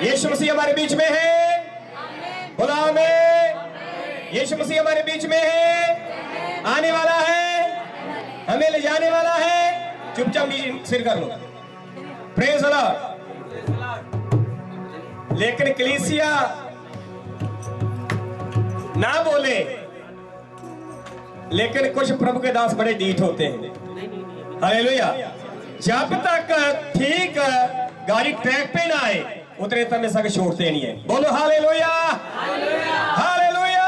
यीशु मसीह हमारे बीच में है। बोला आमीन। यीशु मसीह हमारे बीच में है, आने वाला है, हमें ले जाने वाला है। चुपचाप सिर कर लो। Praise the Lord. लेकिन कलीसिया ना बोले, लेकिन कुछ प्रभु के दास बड़े डीठ होते हैं। हालेलुया। जब तक ठीक गाड़ी ट्रैक पे ना आए उतने तक में सके छोड़ते नहीं है। बोलो हालेलुया, हालेलुया।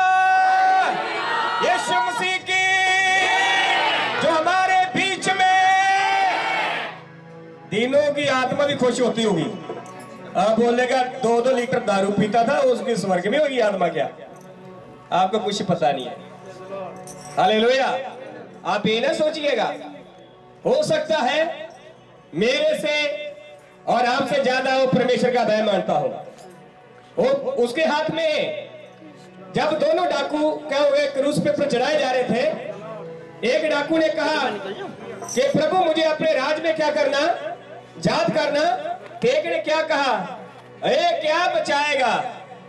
यीशु मसीह की जो हमारे बीच में, दिनों की आत्मा भी खुश होती होगी। आप बोलेगा 2-2 लीटर दारू पीता था, उसकी स्वर्ग में होगी आत्मा क्या? आपको कुछ पता नहीं है। हालेलुया। आप ये ना सोचिएगा, हो सकता है मेरे से और आपसे ज्यादा वो परमेश्वर का भय मानता हो। वो उसके हाथ में जब दोनों डाकू क्या हुए क्रूस पे चढ़ाए जा रहे थे, एक डाकू ने कहा कि प्रभु मुझे अपने राज में क्या करना, याद करना। एक ने क्या कहा, अरे क्या बचाएगा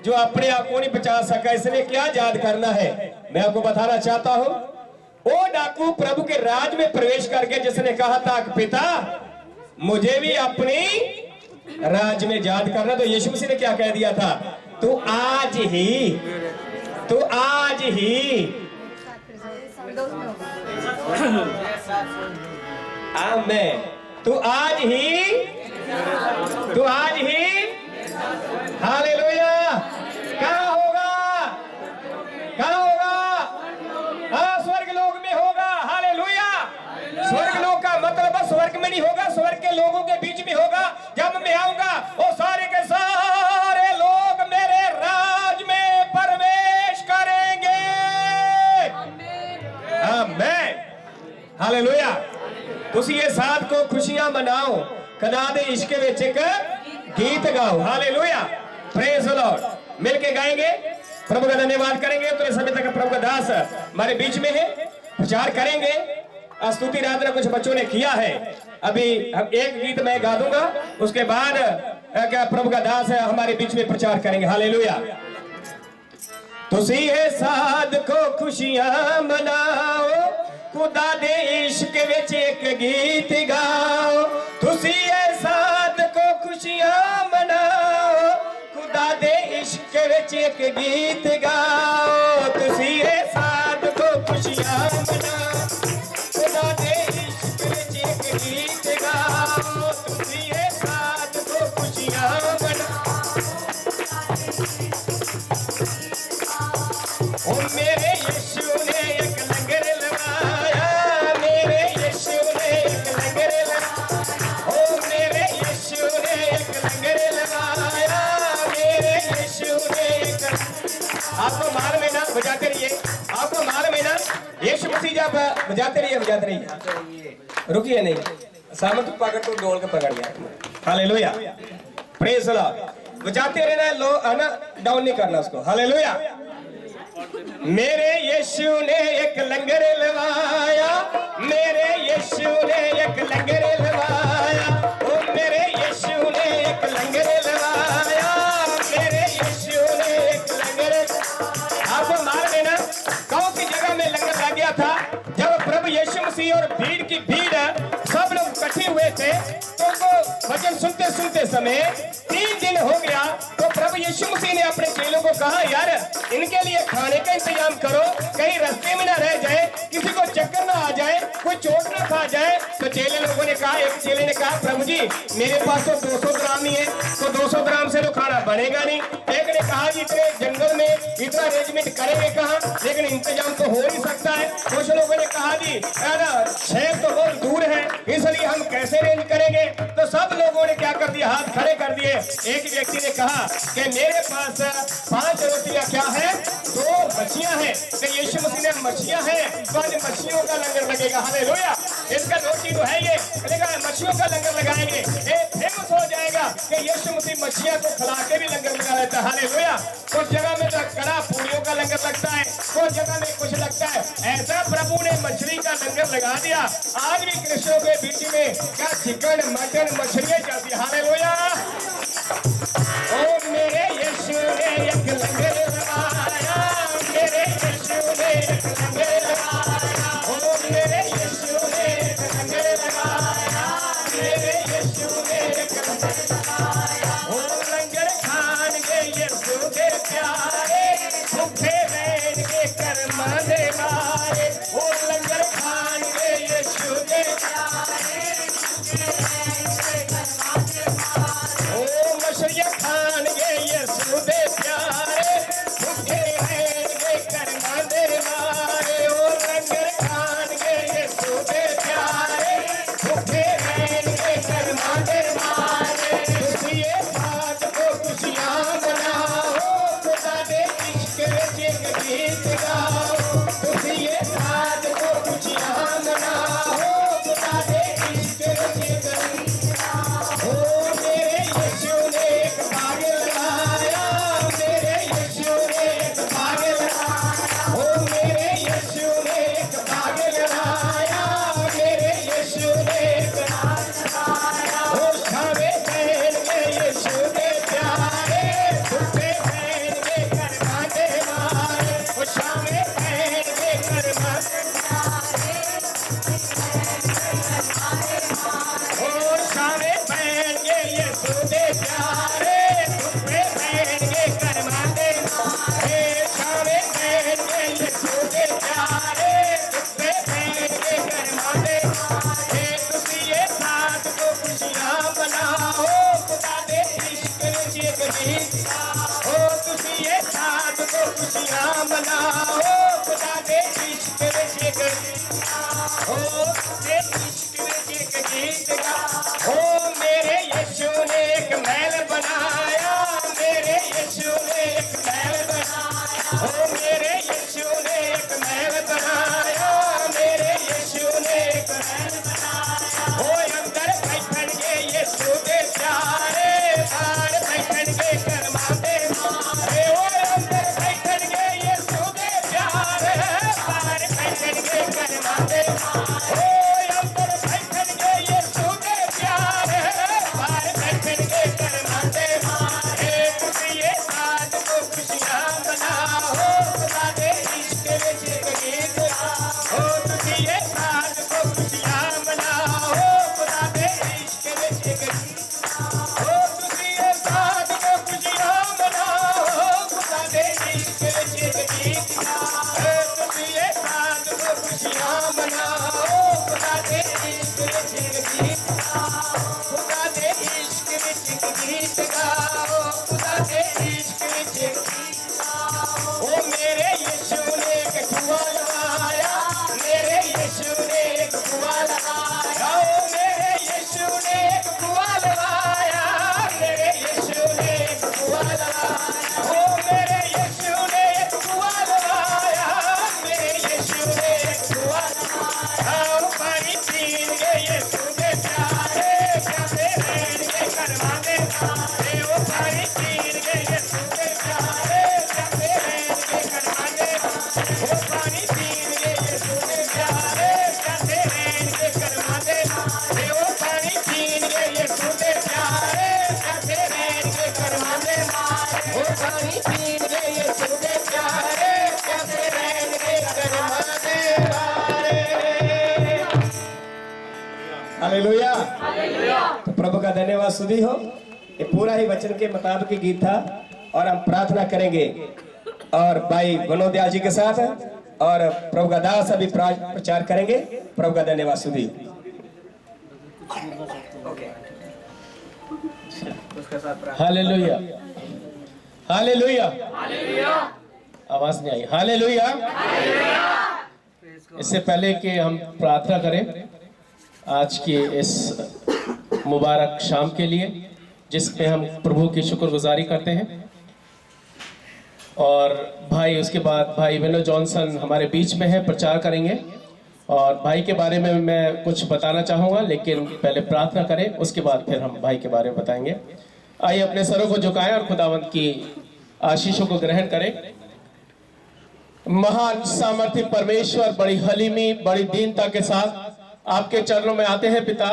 जो अपने आप को नहीं बचा सका, इसने क्या याद करना है। मैं आपको बताना चाहता हूं, वो डाकू प्रभु के राज में प्रवेश करके जिसने कहा था पिता मुझे भी अपनी राज में याद करना, तो यीशु मसीह ने क्या कह दिया था, तू आज ही आमीन, तू आज ही हालेलुया। कहाँ होगा? हाँ, स्वर्ग लोक में होगा। हालेलुया। स्वर्ग लोक का मतलब स्वर्ग में नहीं होगा, स्वर्ग के लोगों के बीच में होगा। जब मैं आऊंगा वो सारे के सारे लोग मेरे राज में प्रवेश करेंगे। आमीन, हालेलुया। तुसी ये साथ को खुशियां मनाओ, कदा दे इश्क विच एक गीत गाओ। Hallelujah, praise the Lord. मिलके गाएंगे, प्रभु का धन्यवाद करेंगे। तो इस समय तक प्रभु का दास हमारे बीच में है, प्रचार करेंगे। स्तुति आराधना कुछ बच्चों ने किया है। अभी हम एक गीत मैं गा दूंगा, उसके बाद क्या प्रभु का दास है हमारे बीच में प्रचार करेंगे। हालेलुया। तुसी है साध को खुशियां मनाओ, खुदा दे इश्क विच एक गीत गाओ। तुसी है साध को खुशियां मनाओ, खुदा दे इश्क विच एक गीत गाओ। तुसी है साध को खुशियां मनाओ, खुदा दे इश्क विच एक गीत गाओ। तुसी है साध को खुशियां मनाओ। ओ मेरे यीशु ने एक लंगर लगाया, मेरे यीशु ने एक लंगर लगाया। ओ मेरे यीशु ने एक लंगर लगाया, मेरे यीशु ने एक। आपको माल में ना बजाते रहिए, आपको माल में ना यीशु मसीह जब बजाते रहिए, रुकिए नहीं। सामत पकड़ तो डोल के पकड़ गया। Hallelujah, praise the Lord. बजाते रहना, लो है ना, डाउन नहीं करना उसको। हालेलुया। मेरे यीशु ने एक लंगर लगाया, मेरे यीशु ने एक लंगर लगाया। ओ मेरे यीशु ने एक लंगर लगाया, मेरे यीशु ने एक लंगर। आपको मार देना, गांव की जगह में लंगर लग गया था। जब प्रभु यीशु मसीह और भीड़ की भीड़ सब लोग इकट्ठे हुए थे, तो वचन सुनते सुनते समय 3 दिन हो गया। तो प्रभु यीशु मसीह ने अपने चेलों को कहा, यार इनके लिए खाने का इंतजाम करो, कहीं रास्ते में ना रह जाए, किसी को चक्कर ना आ जाए, कोई चोट ना खा जाए। तो चेले लोगों ने कहा, एक चेले ने कहा, प्रभु जी मेरे पास तो 200 ग्राम ही है, तो 200 ग्राम से तो खाना बनेगा नहीं। एक ने कहा जी इतने जंगल में इतना अरेंजमेंट करेंगे कहाँ, लेकिन इंतजाम तो हो नहीं सकता है। कुछ लोगों ने कहा जी शहर तो बहुत दूर है, इसलिए हम कैसे अरेंज करेंगे। तो सब लोगों ने क्या कर दिया, हाथ खड़े कर दिए। एक व्यक्ति ने कहा कि मेरे पास 5 रोटियां क्या है, 2 मछलियां हैं। तो यीशु मसीह ने मछलियां हैं, तो आज मछलियों का लंगर लगेगा। हालेलुया। इसका रोटी तो है ये, लेकिन मछलियों का लंगर लगाएंगे। ये फेमस हो जाएगा कि यीशु मसीह मछलियां को खिला के भी लंगर लगा लेता है। हालेलुया। कुछ जगह में तो कड़ा पूरियों का लंगर लगता है, कुछ जगह में कुछ लगता है। ऐसा प्रभु ने मछली का लंगर लगा दिया। आज भी कृष्णों के बीच में क्या चिकन मटन मछलियां चलती है। हालेलुया। ओ लंगर खान के यीशु दे प्यारे भूखे बैठ के कर्मा दे मारे ओ लंगर खान के यीशु दे ओ मछलियां खान के यीशु दे प्यारे भूखे बैठ के कर्मा दे मारे ओ लंगर खान के यीशु दे प्यारे भूखे बैठ के कर्मा दे मारे खुशिये बात को खुशियां मनाओ खुदा दे इश्क विच एक गीत गाओ खुशिये बात को खुशियां मनाओ खुदा दे इश्क विच एक गीत गाओ ओ मेरे यीशु ने एक बाग लगाया मेरे यीशु ने एक बाग लगाया ओ मेरे यीशु ने एक बाग लगाया मेरे यीशु ने एक बाग लगाया ओ छावे पहन के यीशु दे प्यारे भूखे पहन के कर्मा दे मारे ओ छावे पहन के कर्मा दे ओ छावे पहन के यीशु दे प्यारे भूखे पहन के कर्मा दे मारे छावे पहन के यीशु दे प्यारे भूखे पहन के कर्मा दे मारे खुशिये साथ को खुशियां मनाओ खुदा दे इश्क विच एक गीत गाओ ओ खुशिये साथ को खुशियां मनाओ खुदा दे इश्क विच एक गीत गाओ ओ दे इश्क विच एक गीत गाओ ओ मेरे यीशु ने एक महल बनाया मेरे यीशु ने एक महल बनाया ओ मेरे यीशु ने एक महल बनाया मेरे यीशु ने एक महल बनाया ओ अंदर बैठन के यीशु दे प्यारे बाहर बैठन के कर्मा दे मारे ओ अंदर बैठन के यीशु दे प्यारे बाहर बैठन के कर्मा दे मारे ओ अंदर बैठन के यीशु दे प्यारे बाहर बैठन के कर्मा दे मारे खुशिये साथ को खुशियां मनाओ खुदा दे इश्क विच एक गीत गाओ ओ खुशिये साथ को खुशियां मनाओ खुदा दे इश्क विच एक गीत गाओ ओ खुशिये साथ को खुशियां मनाओ खुदा दे इश्क विच एक गीत गाओ ओ खुशिये साथ को खुशियां मनाओ खुदा दे इश्क विच एक गीत गाओ खुदा दे इश्क विच एक गीत गाओ खुदा दे इश्क विच एक गीत गाओ ओ मेरे यीशु ने एक कुआं लगाया मेरे यीशु ने एक कुआं लगाया ओ मेरे यीशु ने एक कुआं लगाया मेरे यीशु ने एक कुआं लगाया ओ मेरे यीशु ने एक कुआं लगाया मेरे यीशु ने एक कुआं लगाया ओ पानी पीन के यीशु दे प्यारे प्यासे रहन के कर्मा दे मारे ओ पानी पीन के यीशु दे प्यारे प्यासे रहन के कर्मा दे ओ पानी पीन के यीशु दे प्यारे प्यासे रहन के कर्मा दे मारे ओ पानी पीन के यीशु दे प्यारे प्यासे रहन के कर्मा दे मारे ओ पानी पीन के यीशु दे प्यारे प्यासे रहन के कर्मा दे मारे हालेलुया तो प्रभु का धन्यवाद सुधी हो ये पूरा ही वचन के मुताबिक गीत था और हम प्रार्थना करेंगे और भाई विनोद दयाल जी के साथ और प्रभु का दास अभी प्रचार करेंगे प्रभु का धन्यवाद सुधी हालेलुया हालेलुया आवाज नहीं आई हालेलुया इससे पहले कि हम प्रार्थना करें आज की इस मुबारक शाम के लिए जिसमें हम प्रभु की शुक्रगुजारी करते हैं और भाई उसके बाद भाई विनोद जॉनसन हमारे बीच में है प्रचार करेंगे और भाई के बारे में मैं कुछ बताना चाहूँगा लेकिन पहले प्रार्थना करें उसके बाद फिर हम भाई के बारे में बताएंगे। आइए अपने सरों को झुकाएं और खुदावंत की आशीषों को ग्रहण करें। महान सामर्थ्य परमेश्वर बड़ी हलीमी बड़ी दीनता के साथ आपके चरणों में आते हैं पिता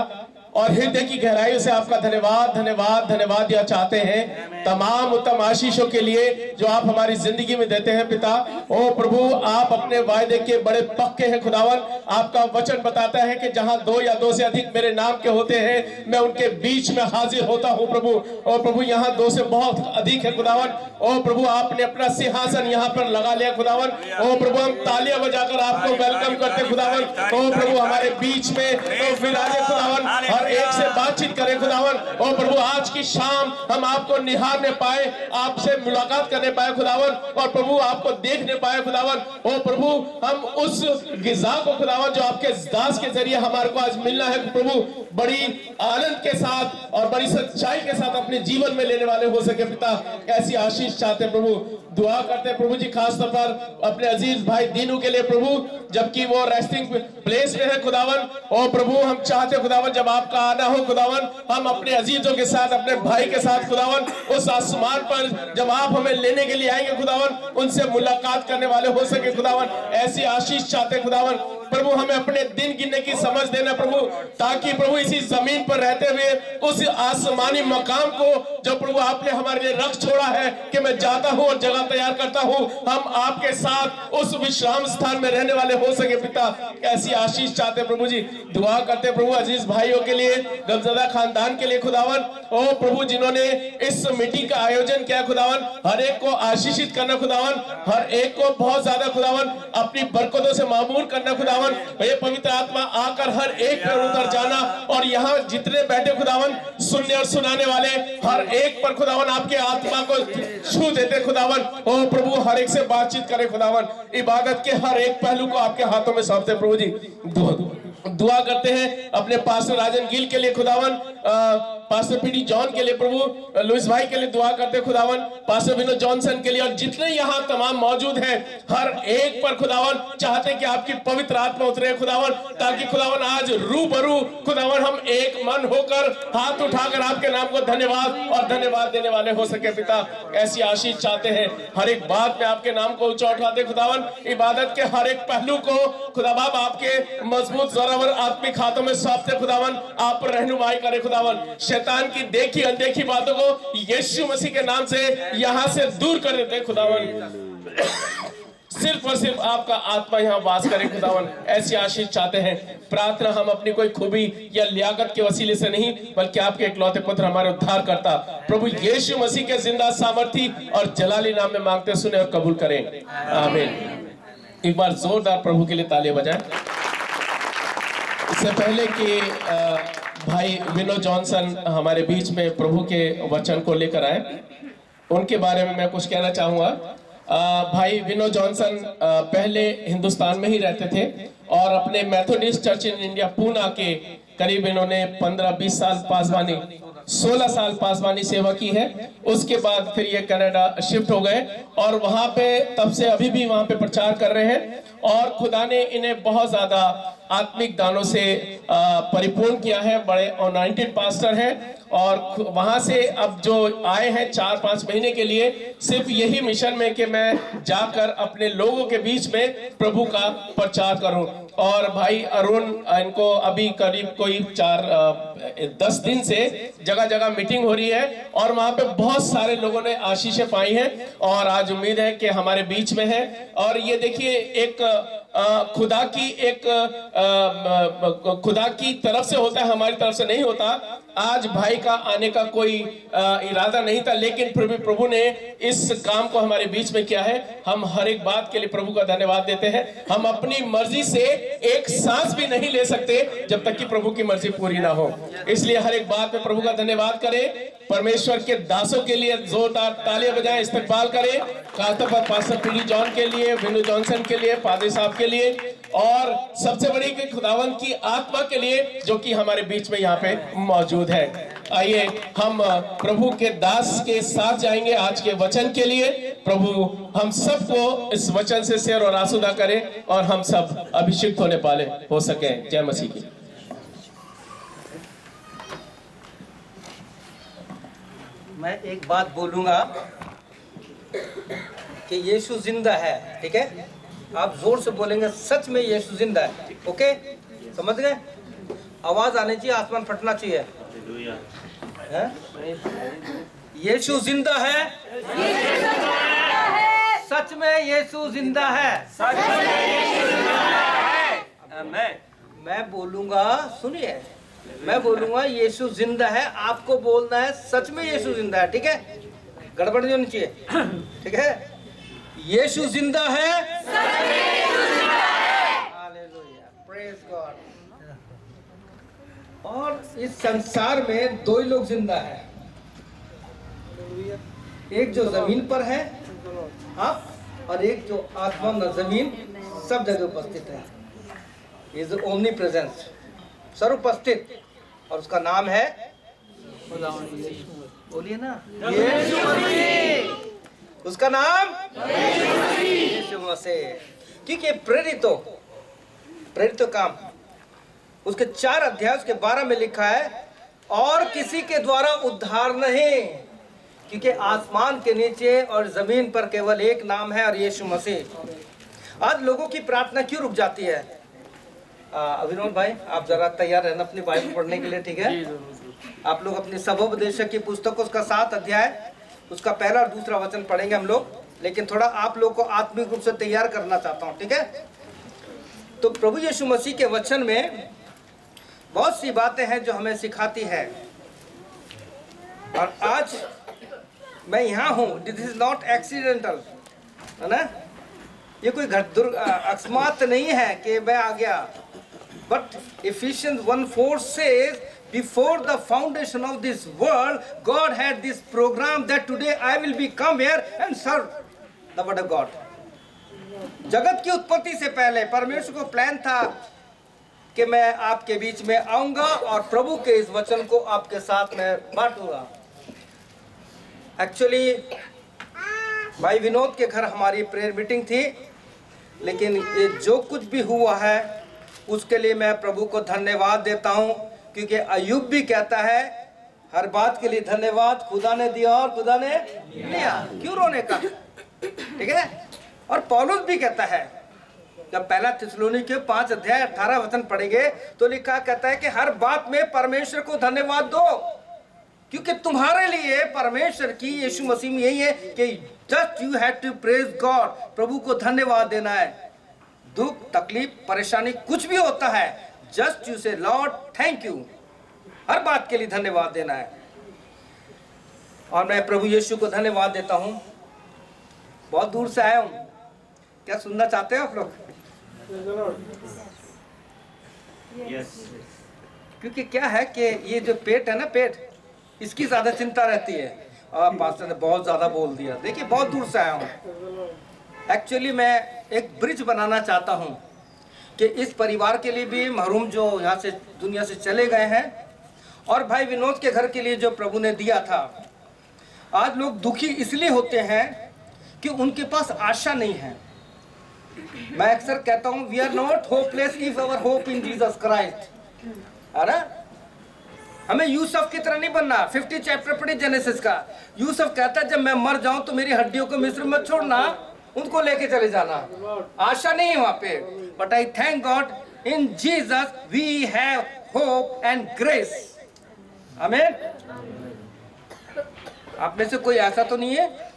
और हृदय की गहराइयों से आपका धन्यवाद धन्यवाद धन्यवाद दिया चाहते हैं तमाम उत्तम आशीषों के लिए जो आप हमारी जिंदगी में देते हैं पिता। ओ प्रभु, आप अपने वायदे के बड़े पक्के हैं खुदावन। आपका वचन बताता है कि जहां 2 या 2 से अधिक मेरे नाम के होते हैं मैं उनके बीच में हाजिर होता हूं प्रभु। ओ प्रभु, यहाँ 2 से बहुत अधिक है खुदावन। ओ प्रभु, आपने अपना सिंहासन यहाँ पर लगा लिया खुदावन। ओ प्रभु, हम तालियां बजाकर आपको वेलकम करते खुदावन। ओ प्रभु, हमारे बीच में विराजे खुदावन, हर एक से बातचीत करें खुदावन। ओ प्रभु, आज की शाम हम आपको निहारने पाए, आपसे मुलाकात करने पाए खुदावन, और प्रभु आपको देखने पाए खुदावन। ओ प्रभु, हम उस गिज़ा को खुदावन जो आपके दास के जरिए हमारे को आज मिलना है प्रभु, बड़ी आनंद के साथ और बड़ी सच्चाई के साथ अपने जीवन में लेने वाले हो सके पिता। ऐसी आशीष चाहते प्रभु। दुआ करते प्रभु जी खास तौर पर अपने अजीज भाई दीनू के लिए प्रभु, जबकि वो रेस्टिंग प्लेस में है खुदावन। ओ प्रभु, हम चाहते खुदावन जब आपका आना हो खुदावन, हम अपने अजीजों के साथ, अपने भाई के साथ खुदावन, उस आसमान पर जब आप हमें लेने के लिए आएंगे खुदावन, उनसे मुलाकात करने वाले हो सके खुदावन। ऐसी आशीष चाहते खुदावन। प्रभु, हमें अपने दिन गिनने की समझ देना प्रभु, ताकि प्रभु इसी जमीन पर रहते हुए उस आसमानी मकाम को जो प्रभु आपने हमारे लिए रख छोड़ा है कि मैं जाता हूं और जगह तैयार करता हूं, हम आपके साथ उस विश्राम स्थान में रहने वाले हो सके पिता। ऐसी आशीष चाहते प्रभु जी। दुआ करते प्रभु अजीज भाइयों के लिए, गमज़दा खानदान के लिए खुदावन। ओ प्रभु, जिन्होंने इस मीटिंग का आयोजन किया खुदावन, हर एक को आशीषित करना खुदावन, हर एक को बहुत ज्यादा खुदावन अपनी बरकतों से मामूर करना खुदावन। ये पवित्र आत्मा आकर हर एक पर उतर जाना, और यहाँ जितने बैठे खुदावन सुनने और सुनाने वाले हर एक पर खुदावन आपके आत्मा को छू देते खुदावन। ओ प्रभु, हर एक से बातचीत करे खुदावन। इबादत के हर एक पहलू को आपके हाथों में सौंपते प्रभु जी। दुआ करते हैं अपने पास्टर राजन गिल के लिए खुदावन, पास्टर पीडी जॉन के लिए प्रभु, लुइस भाई के लिए दुआ करते खुदावन, पास्टर विनोद जॉनसन के लिए, और जितने यहाँ तमाम मौजूद हैं हर एक पर खुदावन चाहते कि आपकी पवित्र आत्मा उतरे खुदावन, ताकि खुदावन आज रूबरू खुदावन हम एक मन होकर हाथ उठाकर आपके नाम को धन्यवाद और धन्यवाद देने वाले हो सके पिता। ऐसी आशीष चाहते हैं, हर एक बात में आपके नाम को ऊंचा उठाते खुदावन। इबादत के हर एक पहलू को खुदा बाप आपके मजबूत जोरावर आत्मिक हाथों में सौंपते खुदावन। आप रहनुमाई करे खुदावन। शैतान की देखी अनदेखी बातों को यीशु मसीह के नाम से यहाँ से दूर कर देते खुदावन। सिर्फ और सिर्फ आपका आत्मा यहाँ वास करे खुदावन। ऐसी आशीष चाहते हैं। प्रार्थना हम अपनी कोई खूबी या लियाकत के वसीले से नहीं, बल्कि आपके इकलौते पुत्र हमारे उद्धार करता प्रभु यीशु मसीह के जिंदा सामर्थी और जलाली नाम में मांगते, सुने और कबूल करें, आमीन। एक बार जोरदार प्रभु के लिए तालियां बजाएं। इससे पहले कि भाई विनोद जॉनसन हमारे बीच में प्रभु के वचन को लेकर आए, उनके बारे में मैं कुछ कहना चाहूँगा। भाई विनोद जॉनसन पहले हिंदुस्तान में ही रहते थे और अपने Methodist church in India Poona के करीब इन्होंने 15-20 साल पासवानी, 16 साल पासवानी सेवा की है। उसके बाद फिर ये कनाडा शिफ्ट हो गए और वहाँ पे तब से अभी भी वहाँ पे प्रचार कर रहे हैं, और खुदा ने इन्हें बहुत ज्यादा आत्मिक दानों से परिपूर्ण किया है। बड़े अनॉइंटेड पास्टर हैं, और वहां से अब जो आए हैं 4-5 महीने के लिए सिर्फ यही मिशन में कि मैं जाकर अपने लोगों के बीच में प्रभु का प्रचार करूं। और भाई अरुण, इनको अभी करीब कोई 10 दिन से जगह जगह मीटिंग हो रही है और वहां पे बहुत सारे लोगों ने आशीषें पाई हैं, और आज उम्मीद है कि हमारे बीच में है। और ये देखिए, एक खुदा की तरफ से होता है, हमारी तरफ से नहीं होता। आज भाई का आने का कोई इरादा नहीं था, लेकिन फिर भी प्रभु ने इस काम को हमारे बीच में किया है। हम हर एक बात के लिए प्रभु का धन्यवाद देते हैं। हम अपनी मर्जी से एक सांस भी नहीं ले सकते जब तक कि प्रभु की मर्जी पूरी ना हो, इसलिए हर एक बात में प्रभु का धन्यवाद करें। परमेश्वर के दासों के लिए जोरदार तालियां बजाएं, इस्तकबाल करें। खासतौर पर पास्टर पीडी जॉन के लिए, विनोद जॉनसन के लिए, पादरी साहब के लिए, और सबसे बड़ी कि खुदावन की आत्मा के लिए जो कि हमारे बीच में यहाँ पे मौजूद है। आइए हम प्रभु के दास के साथ जाएंगे आज के वचन के लिए। प्रभु हम सबको इस वचन से शेर और आसूदा करें और हम सब अभिषिक्त होने वाले हो सके। जय मसीह की। मैं एक बात बोलूंगा कि यीशु जिंदा है, ठीक है? आप जोर से बोलेंगे, सच में यीशु जिंदा है, ओके? समझ गए? आवाज आनी चाहिए, आसमान फटना चाहिए। हैं? यीशु जिंदा है, सच में यीशु जिंदा है। मैं बोलूंगा, सुनिए, मैं बोलूंगा यीशु जिंदा है, आपको बोलना है सच में यीशु जिंदा है। ठीक है, गड़बड़ नहीं होनी चाहिए। ठीक है, यीशु जिंदा है, हालेलुया, प्रेज गॉड। और इस संसार में दो ही लोग जिंदा है, एक जो जमीन पर है आप, और एक जो आसमान और जमीन सब जगह उपस्थित है। इज ओमनी प्रेजेंस, सर्वोपस्थित, और उसका नाम है, बोलिए ना, यीशु मसीह। उसका नाम यीशु मसीह। क्योंकि प्रेरितों काम उसके 4 अध्याय उसके 12 में लिखा है, और किसी के द्वारा उद्धार नहीं, क्योंकि आसमान के नीचे और जमीन पर केवल एक नाम है, और यीशु मसीह। आज लोगों की प्रार्थना क्यों रुक जाती है? अभिनव भाई, आप जरा तैयार रहना अपनी बाइबल पढ़ने के लिए। ठीक है, आप लोग अपनी सभोपदेशक की पुस्तक उसका 7 अध्याय उसका पहला और दूसरा वचन पढ़ेंगे हम लोग, लेकिन थोड़ा आप लोग को आत्मिक रूप से तैयार करना चाहता हूँ। ठीक है, तो प्रभु यीशु मसीह के वचन में बहुत सी बातें हैं जो हमें सिखाती है, और आज मैं यहाँ हूँ, दिस इज नॉट एक्सीडेंटल, है ना, ये कोई अकस्मात नहीं है कि मैं आ गया। But Ephesians 1:4 says, before the foundation of this world, God had this program that today I will be come here and serve the word of God. जगत की उत्पत्ति से पहले परमेश्वर को प्लान था कि मैं आपके बीच में आऊंगा और प्रभु के इस वचन को आपके साथ में बांटूंगा। एक्चुअली भाई विनोद के घर हमारी प्रेयर मीटिंग थी, लेकिन ये जो कुछ भी हुआ है उसके लिए मैं प्रभु को धन्यवाद देता हूँ, क्योंकि अय्यूब भी कहता है हर बात के लिए धन्यवाद, खुदा ने दिया और खुदा ने लिया, क्यों रोने का। ठीक है, और पौलुस भी कहता है, जब पहला थिस्सलुनीके 5 अध्याय 18 वचन पढ़ेंगे तो लिखा कहता है कि हर बात में परमेश्वर को धन्यवाद दो, क्योंकि तुम्हारे लिए परमेश्वर की यीशु मसीह में यही है कि just you have to praise God, प्रभु को धन्यवाद देना है। दुख, तकलीफ, परेशानी कुछ भी होता है, जस्ट यू से लॉर्ड थैंक यू, हर बात के लिए धन्यवाद देना है। और मैं प्रभु यीशु को धन्यवाद देता हूं, बहुत दूर से आया हूं। क्या सुनना चाहते हो आप लोग? क्योंकि क्या है कि ये जो पेट है ना, पेट, इसकी ज्यादा चिंता रहती है। पास्टर ने बहुत ज्यादा बोल दिया। देखिए, बहुत दूर से आया हूँ। एक्चुअली मैं एक ब्रिज बनाना चाहता हूँ कि इस परिवार के लिए भी, महरूम जो यहाँ से दुनिया से चले गए हैं, और भाई विनोद के घर के लिए जो प्रभु ने दिया था। आज लोग दुखी इसलिए होते हैं कि उनके पास आशा नहीं है। मैं अक्सर कहता हूँ, we are not hopeless if our hope in Jesus Christ, है ना। हमें यूसुफ की तरह नहीं बनना। 50 चैप्टर पढ़े जेनेसिस का। यूसुफ कहता है जब मैं मर जाऊं तो मेरी हड्डियों को मिस्र में छोड़ना, उनको लेके चले जाना। आशा नहीं है वहां पे। But I thank God in Jesus we have hope and grace. Amen. आप में से कोई ऐसा तो नहीं है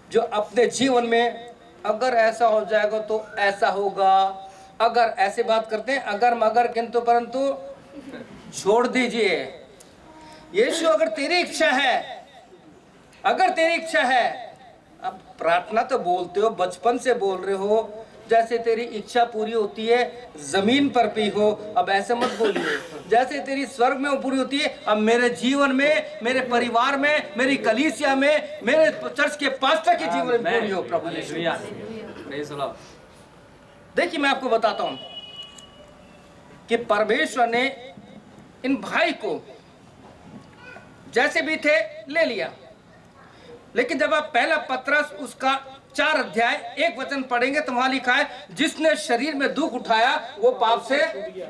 जो अपने जीवन में अगर ऐसा हो जाएगा तो ऐसा होगा, अगर ऐसे बात करते हैं, अगर मगर किंतु परंतु, छोड़ दीजिए। यीशु अगर तेरी इच्छा है, अगर तेरी इच्छा है, अब प्रार्थना तो बोलते हो, बचपन से बोल रहे हो, जैसे तेरी इच्छा पूरी होती है जमीन पर भी हो। अब ऐसे मत बोलिए, जैसे तेरी स्वर्ग में वो पूरी होती है, अब मेरे जीवन में, मेरे परिवार में, मेरी कलीसिया में, मेरे चर्च के पास्टर के जीवन में पूरी हो। प्रभु यीशु, देखिए मैं आपको बताता हूं कि परमेश्वर ने इन भाई को जैसे भी थे ले लिया, लेकिन जब आप पहला पत्रस उसका 4 अध्याय 1 वचन पढ़ेंगे तो वहां लिखा है, जिसने शरीर में दुख उठाया वो पाप से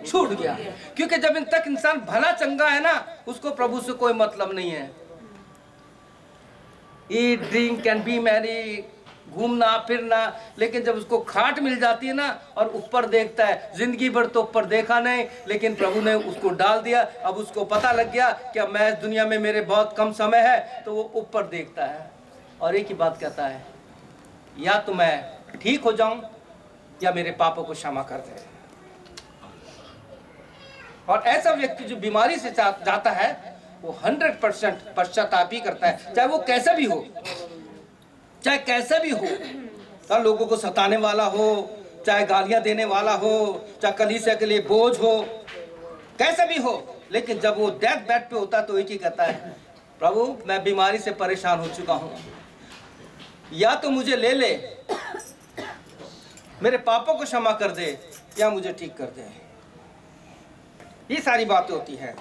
छूट गया। क्योंकि जब इन तक इंसान भला चंगा है ना, उसको प्रभु से कोई मतलब नहीं है। Eat drink and B Mary, घूमना फिरना, लेकिन जब उसको खाट मिल जाती है ना और ऊपर देखता है, जिंदगी भर तो ऊपर देखा नहीं, लेकिन प्रभु ने उसको डाल दिया। अब उसको पता लग गया कि अब मैं इस दुनिया में मेरे बहुत कम समय है, तो वो ऊपर देखता है और एक ही बात कहता है, या तो मैं ठीक हो जाऊं या मेरे पापों को क्षमा कर दे। और ऐसा व्यक्ति जो बीमारी से जाता है वो 100% पश्चाताप ही करता है, चाहे वो कैसा भी हो, चाहे कैसा भी हो, चाहे लोगों को सताने वाला हो, चाहे गालियां देने वाला हो, चाहे कलीसिया के लिए बोझ हो, कैसा भी हो, लेकिन जब वो डेथ बेड पे होता है तो एक ही कहता है, प्रभु मैं बीमारी से परेशान हो चुका हूं, या तो मुझे ले ले, मेरे पापों को क्षमा कर दे, या मुझे ठीक कर दे। ये सारी बातें होती हैं।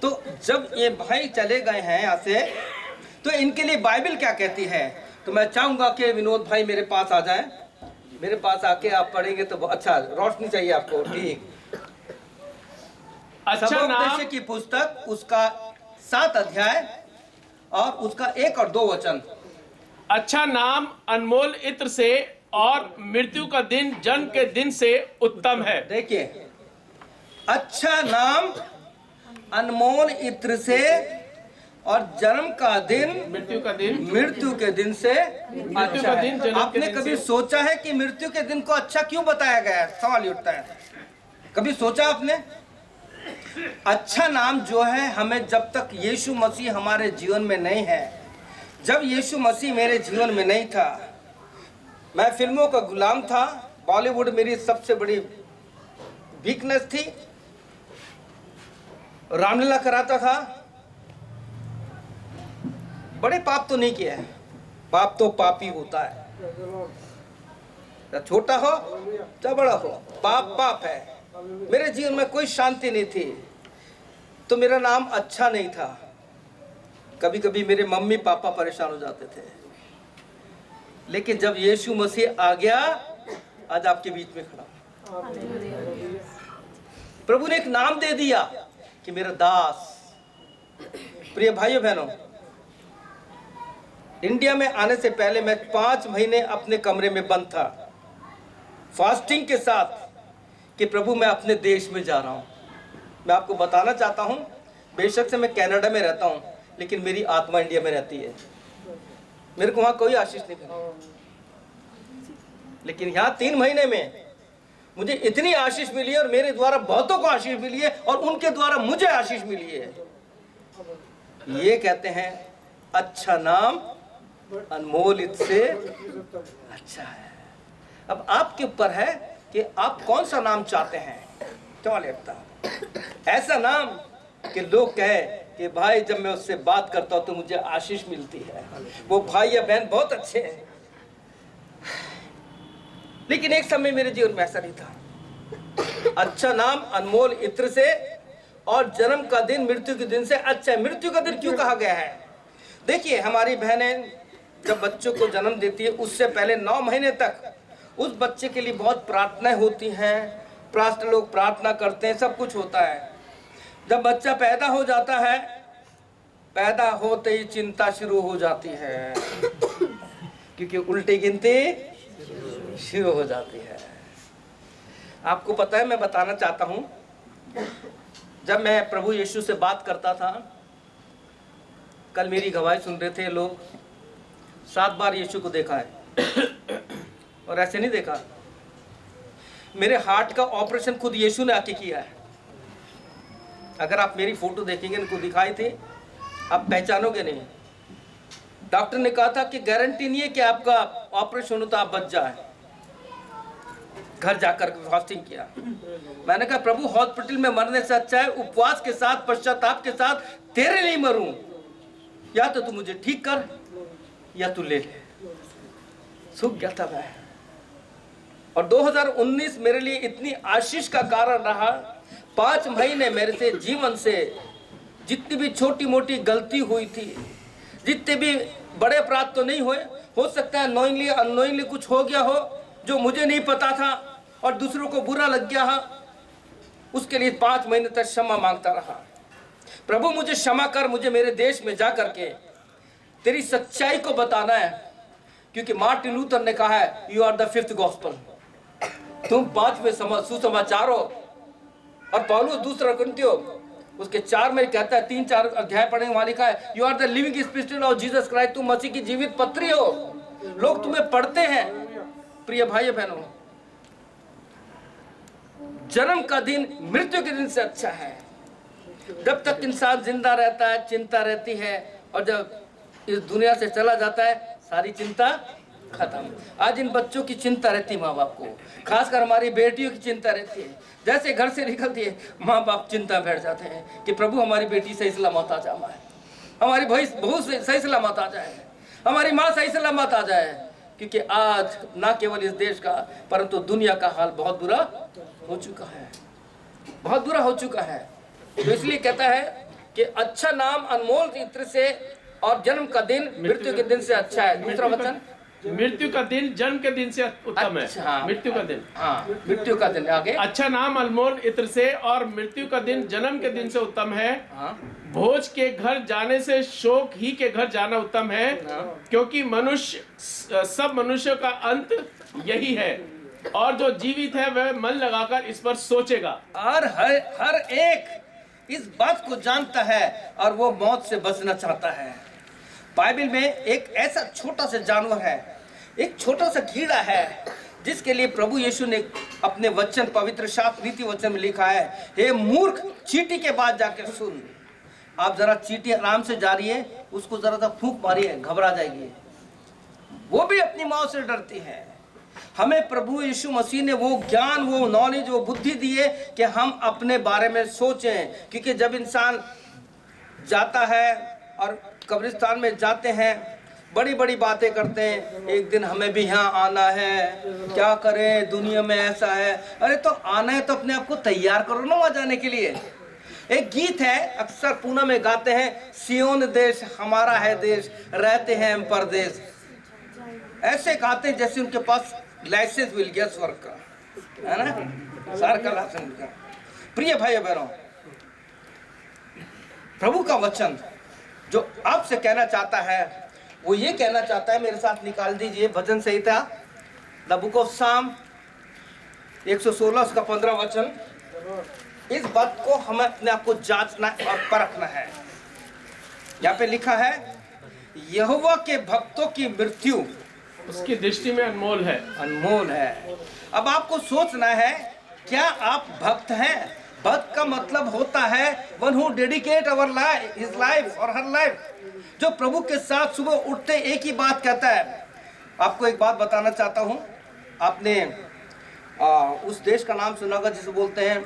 तो जब ये भाई चले गए हैं यहाँ से, तो इनके लिए बाइबल क्या कहती है? तो मैं चाहूंगा कि विनोद भाई मेरे पास आ जाएं, मेरे पास आके आप पढ़ेंगे तो अच्छा, रोशनी चाहिए आपको, ठीक। अच्छा नाम की पुस्तक उसका 7 अध्याय और उसका 1 और 2 वचन। अच्छा नाम अनमोल इत्र से और मृत्यु का दिन जन्म के दिन से उत्तम है। देखिए, अच्छा नाम अनमोल इत्र से और जन्म का दिन मृत्यु के दिन से अच्छा का दिन है। जन्म आपने के दिन कभी से। सोचा है कि मृत्यु के दिन को अच्छा क्यों बताया गया है? सवाल ये उठता है, कभी सोचा आपने? अच्छा नाम जो है, हमें जब तक यीशु मसीह हमारे जीवन में नहीं है, जब यीशु मसीह मेरे जीवन में नहीं था, मैं फिल्मों का गुलाम था, बॉलीवुड मेरी सबसे बड़ी वीकनेस थी, रामलीला कराता था, बड़े पाप तो नहीं किए हैं, पाप तो पाप ही होता है, चाहे छोटा हो चाहे बड़ा हो, पाप पाप है। मेरे जीवन में कोई शांति नहीं थी, तो मेरा नाम अच्छा नहीं था। कभी कभी मेरे मम्मी पापा परेशान हो जाते थे, लेकिन जब यीशु मसीह आ गया, आज आपके बीच में खड़ा, प्रभु ने एक नाम दे दिया कि मेरा दास। प्रिय भाइयों बहनों, इंडिया में आने से पहले मैं 5 महीने अपने कमरे में बंद था, फास्टिंग के साथ, कि प्रभु मैं अपने देश में जा रहा हूं। मैं आपको बताना चाहता हूं, बेशक से मैं कनाडा में रहता हूं, लेकिन मेरी आत्मा इंडिया में रहती है। मेरे को वहां कोई आशीष नहीं मिली, लेकिन यहाँ 3 महीने में मुझे इतनी आशीष मिली है, और मेरे द्वारा बहुतों को आशीष मिली है, और उनके द्वारा मुझे आशीष मिली है। ये कहते हैं अच्छा नाम अनमोल से अच्छा है। अब आपके ऊपर है कि आप कौन सा नाम चाहते हैं। क्या लगता है? ऐसा नाम कि लोग कहे कि भाई जब मैं उससे बात करता हूं तो मुझे आशीष मिलती है, वो भाई या बहन बहुत अच्छे हैं। लेकिन एक समय मेरे जीवन में ऐसा नहीं था। अच्छा नाम अनमोल इत्र से और जन्म का दिन मृत्यु के दिन से अच्छा है। मृत्यु का दिन क्यों कहा गया है? देखिए, हमारी बहनें जब बच्चों को जन्म देती है, उससे पहले 9 महीने तक उस बच्चे के लिए बहुत प्रार्थनाएं होती हैं, पास्टर लोग प्रार्थना करते हैं, सब कुछ होता है। जब बच्चा पैदा हो जाता है, पैदा होते ही चिंता शुरू हो जाती है, क्योंकि उल्टी गिनती शुरू हो जाती है। आपको पता है, मैं बताना चाहता हूं, जब मैं प्रभु यीशु से बात करता था, कल मेरी गवाही सुन रहे थे लोग, 7 बार यीशु को देखा है, और ऐसे नहीं देखा। मेरे हार्ट का ऑपरेशन खुद यीशु ने आके किया है। अगर आप मेरी फोटो देखेंगे, इनको दिखाई थी, आप पहचानोगे नहीं। डॉक्टर ने कहा था कि गारंटी नहीं है कि आपका ऑपरेशन हो तो आप बच जाए। घर जाकर फास्टिंग किया। मैंने कहा प्रभु, हॉस्पिटल में मरने से अच्छा है उपवास के साथ, पश्चाताप के साथ तेरे लिए मरूं, या तो तू मुझे ठीक कर या तू ले ले। सूख गया था मैं। और 2019 मेरे लिए इतनी आशीष का कारण रहा। 5 महीने मेरे से जीवन से जितनी भी छोटी मोटी गलती हुई थी, जितने भी बड़े अपराध तो नहीं हुए, हो सकता है नोइंगली अननोइंगली कुछ हो गया हो जो मुझे नहीं पता था और दूसरों को बुरा लग गया है, उसके लिए 5 महीने तक क्षमा मांगता रहा। प्रभु मुझे क्षमा कर, मुझे मेरे देश में जा करके तेरी सच्चाई को बताना है, क्योंकि मार्टिन लूथर ने कहा है you are the fifth gospel, तुम 5वें सुसमाचार हो। और पौलुस दूसरा कुरिन्थियों उसके 4 में कहता है, 3-4 अध्याय पढ़ेंगे, वहां लिखा है you are the living epistle of Jesus Christ, तुम मसीह की जीवित पत्री हो। लोग तुम्हें पढ़ते हैं। प्रिय भाई बहनों, जन्म का दिन मृत्यु के दिन से अच्छा है। जब तक इंसान जिंदा रहता है चिंता रहती है, और जब इस दुनिया से चला जाता है सारी चिंता खत्म। आज इन बच्चों की चिंता रहती है, माँ बाप को, खासकर हमारी बेटियों की चिंता रहती है। जैसे घर से निकलती है माँ बाप चिंता बैठ जाते हैं कि प्रभु हमारी बेटी सही सलामत आ जाए, हमारी बहू सही सलामत आ जाए, हमारी माँ सही सलामत आ जाए। क्योंकि आज ना केवल इस देश का परंतु दुनिया का हाल बहुत बुरा हो चुका है, बहुत बुरा हो चुका है। तो इसलिए कहता है कि अच्छा नाम अनमोल इत्र से और जन्म का दिन मृत्यु के दिन से अच्छा है। दूसरा वचन, मृत्यु का दिन जन्म के दिन से उत्तम है। मृत्यु का दिन, हाँ मृत्यु का दिन। आगे, अच्छा नाम अनमोल इत्र से और मृत्यु का दिन जन्म के दिन से उत्तम है। हाँ। भोज के घर जाने से शोक ही के घर जाना उत्तम है, क्योंकि मनुष्य सब मनुष्यों का अंत यही है, और जो जीवित है वह मन लगाकर इस पर सोचेगा। और हर एक इस बात को जानता है और वो मौत से बचना चाहता है। बाइबल में एक ऐसा छोटा सा जानवर है, एक छोटा सा कीड़ा है, जिसके लिए प्रभु यीशु ने अपने वचन पवित्र शास्त्र रीति वचन में लिखा है, हे मूर्ख, चींटी के बाद जाकर सुन। आप जरा चींटी आराम से जा रही है, उसको जरा सा फूंक मारिए, घबरा जाएगी। वो भी अपनी मौत से डरती है। हमें प्रभु यीशु मसीह ने वो ज्ञान, वो नॉलेज, वो बुद्धि दी है कि हम अपने बारे में सोचें। क्योंकि जब इंसान जाता है और कब्रिस्तान में जाते हैं, बड़ी बड़ी बातें करते हैं, एक दिन हमें भी यहाँ आना है, क्या करें, दुनिया में ऐसा है। अरे तो आना है तो अपने आप को तैयार करो ना वहाँ जाने के लिए। एक गीत है, अक्सर पूना में गाते हैं, सियोन देश हमारा है देश, रहते हैं हम परदेश। ऐसे गाते हैं जैसे उनके पास लाइसेंस मिल गया स्वर्ग का, है ना, सार का लाइसेंस मिल गया। प्रिय भाई बहनों, प्रभु का वचन जो आपसे कहना चाहता है वो ये कहना चाहता है, मेरे साथ निकाल दीजिए भजन संहिता द बुक ऑफ साम 116 उसका 15 वचन। इस बात को हमें अपने आप को जांचना और परखना है। यहाँ पे लिखा है, यहोवा के भक्तों की मृत्यु उसकी दृष्टि में अनमोल है, अनमोल है। अब आपको सोचना है, क्या आप भक्त हैं? भक्त का मतलब होता है one who dedicate our life, his life और हर लाइफ, जो प्रभु के साथ सुबह उठते एक ही बात कहता है। आपको एक बात बताना चाहता हूँ, आपने उस देश का नाम सुना होगा जिसे बोलते हैं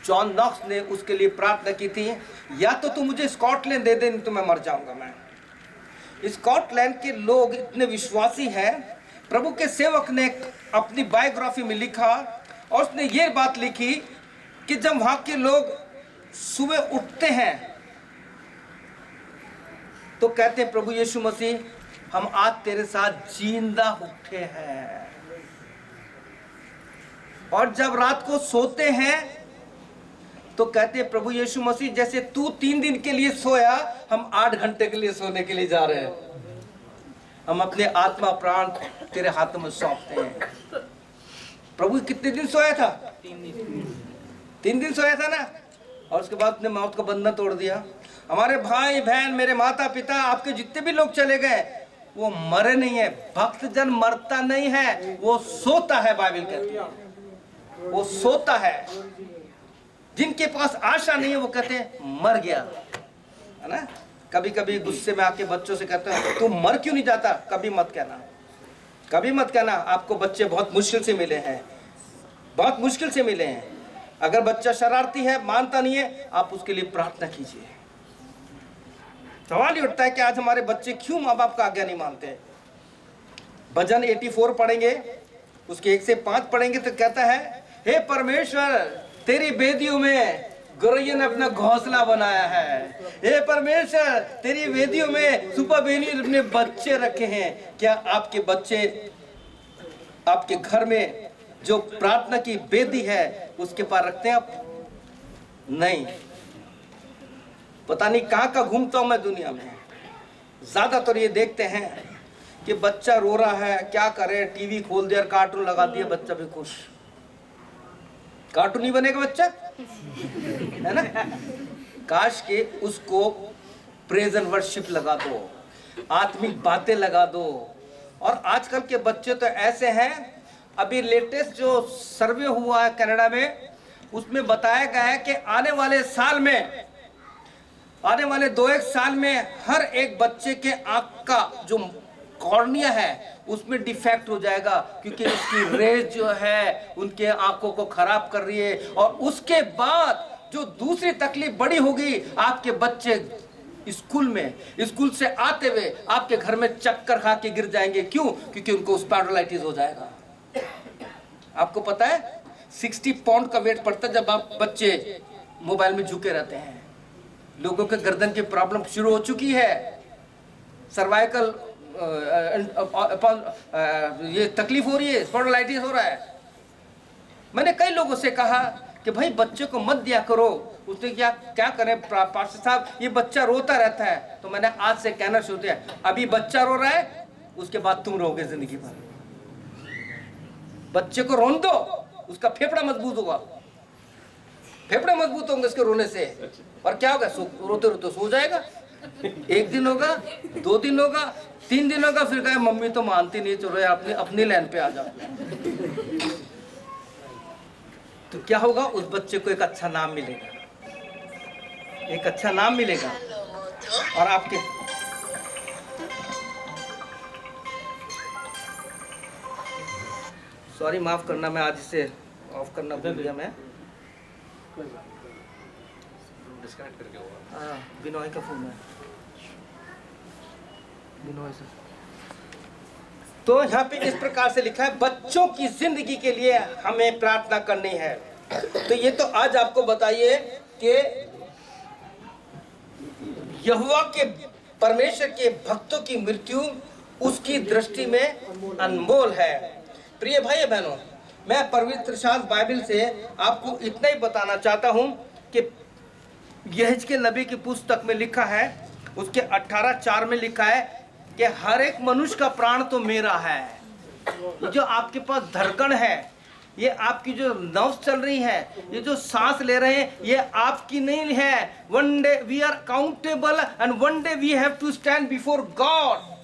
जॉन नॉक्स ने उसके लिए प्रार्थना की थी, या तो तू मुझे स्कॉटलैंड दे दे, नहीं तो मैं मर जाऊंगा। मैं स्कॉटलैंड के लोग इतने विश्वासी हैं। प्रभु के सेवक ने अपनी बायोग्राफी में लिखा और उसने ये बात लिखी कि जब वहां के लोग सुबह उठते हैं तो कहते हैं, प्रभु यीशु मसीह, हम आज तेरे साथ जिंदा उठे हैं। और जब रात को सोते हैं तो कहते हैं, प्रभु यीशु मसीह, जैसे तू 3 दिन के लिए सोया, हम 8 घंटे के लिए सोने के लिए जा रहे हैं। हम अपने आत्मा प्राण तेरे हाथों में सौंपते हैं। प्रभु कितने दिन सोया था? 3 दिन सोया था ना, और उसके बाद अपने मौत का बंधन तोड़ दिया। हमारे भाई बहन, मेरे माता पिता, आपके जितने भी लोग चले गए, वो मरे नहीं है। भक्त जन मरता नहीं है, वो सोता है। बाइबल कहती है वो सोता है। जिनके पास आशा नहीं है वो कहते हैं मर गया, है ना। कभी कभी गुस्से में आके बच्चों से कहते हैं, तू मर क्यों नहीं जाता? कभी मत कहना, कभी मत कहना। आपको बच्चे बहुत मुश्किल से मिले हैं, बहुत मुश्किल से मिले हैं। अगर बच्चा शरारती है, मानता नहीं है, आप उसके लिए प्रार्थना कीजिए। सवाल ही उठता है कि आज हमारे बच्चे क्यों माँ बाप का आज्ञा नहीं मानते। भजन 84 पढ़ेंगे, उसके 1 से 5 पढ़ेंगे तो कहता है, हे परमेश्वर, तेरी वेदियों में गौरैया ने अपना घोंसला बनाया है। हे परमेश्वर, तेरी वेदियों में सुपरबेनी ने अपने बच्चे रखे हैं। क्या आपके बच्चे आपके घर में जो प्रार्थना की वेदी है उसके पास रखते हैं आप? नहीं। पता नहीं कहाँ का घूमता हूं मैं दुनिया में, ज्यादातर ये देखते हैं कि बच्चा रो रहा है, क्या करे, टीवी खोल दिया, कार्टून लगा दिया, बच्चा भी खुश। कार्टून नहीं बनेगा बच्चा, है ना? काश के उसको प्रेज एंड वर्शिप लगा दो, आत्मिक बातें लगा दो। और आजकल के बच्चे तो ऐसे हैं, अभी लेटेस्ट जो सर्वे हुआ है कनाडा में, उसमें बताया गया है कि आने वाले साल में, आने वाले 2-1 साल में हर एक बच्चे के आंख का जो कॉर्निया है उसमें डिफेक्ट हो जाएगा, क्योंकि उसकी रेज जो है उनके आंखों को खराब कर रही है। और उसके बाद जो दूसरी तकलीफ बड़ी होगी, आपके बच्चे स्कूल से आते हुए आपके घर में चक्कर खा के गिर जाएंगे। क्यों? क्योंकि उनको स्पॉन्डिलाइटिस हो जाएगा। आपको पता है 60 पाउंड का वेट पड़ता है जब आप बच्चे मोबाइल में झुके रहते हैं। लोगों के गर्दन की प्रॉब्लम शुरू हो चुकी है, सर्वाइकल ये तकलीफ हो रही है, स्पॉन्डिलाइटिस हो रहा है। मैंने कई लोगों से कहा कि भाई बच्चे को मत दिया करो। उसने क्या करें पास्टर साहब, ये बच्चा रोता रहता है। तो मैंने आज से कहना शुरू किया, अभी बच्चा रो रहा है, उसके बाद तुम रोगे जिंदगी भर। बच्चे को रोन दो, उसका फेफड़ा मजबूत होगा, फेफड़े मजबूत होंगे उसके रोने से। और क्या होगा, रोते रोते सो जाएगा। 1 दिन होगा, 2 दिन होगा, 3 दिन होगा, फिर कहे मम्मी तो मानती नहीं, चलो अपनी लाइन पे आ जाओ। तो क्या होगा, उस बच्चे को एक अच्छा नाम मिलेगा, एक अच्छा नाम मिलेगा। और आपके सॉरी माफ करना, मैं आज इसे ऑफ करना भूल गया। मैं डिस्कनेक्ट करके होगा। हाँ, बिनोय का फोन है, बिनोय सर। तो यहाँ पे इस प्रकार से लिखा है, बच्चों की जिंदगी के लिए हमें प्रार्थना करनी है। तो ये तो आज आपको बताइए कि यहोवा के परमेश्वर के भक्तों की मृत्यु उसकी दृष्टि में अनमोल है। प्रिय भाई बहनों, मैं पवित्र शास्त्र बाइबल से आपको इतना ही बताना चाहता हूं कि यहेजकेल नबी की पुस्तक में लिखा है, उसके 18:4 में लिखा है कि हर एक मनुष्य का प्राण तो मेरा है। ये जो आपके पास धड़कन है, ये आपकी जो नर्व्स चल रही है, ये जो सांस ले रहे हैं, ये आपकी नहीं है। One day we are accountable and one day we have to stand before God.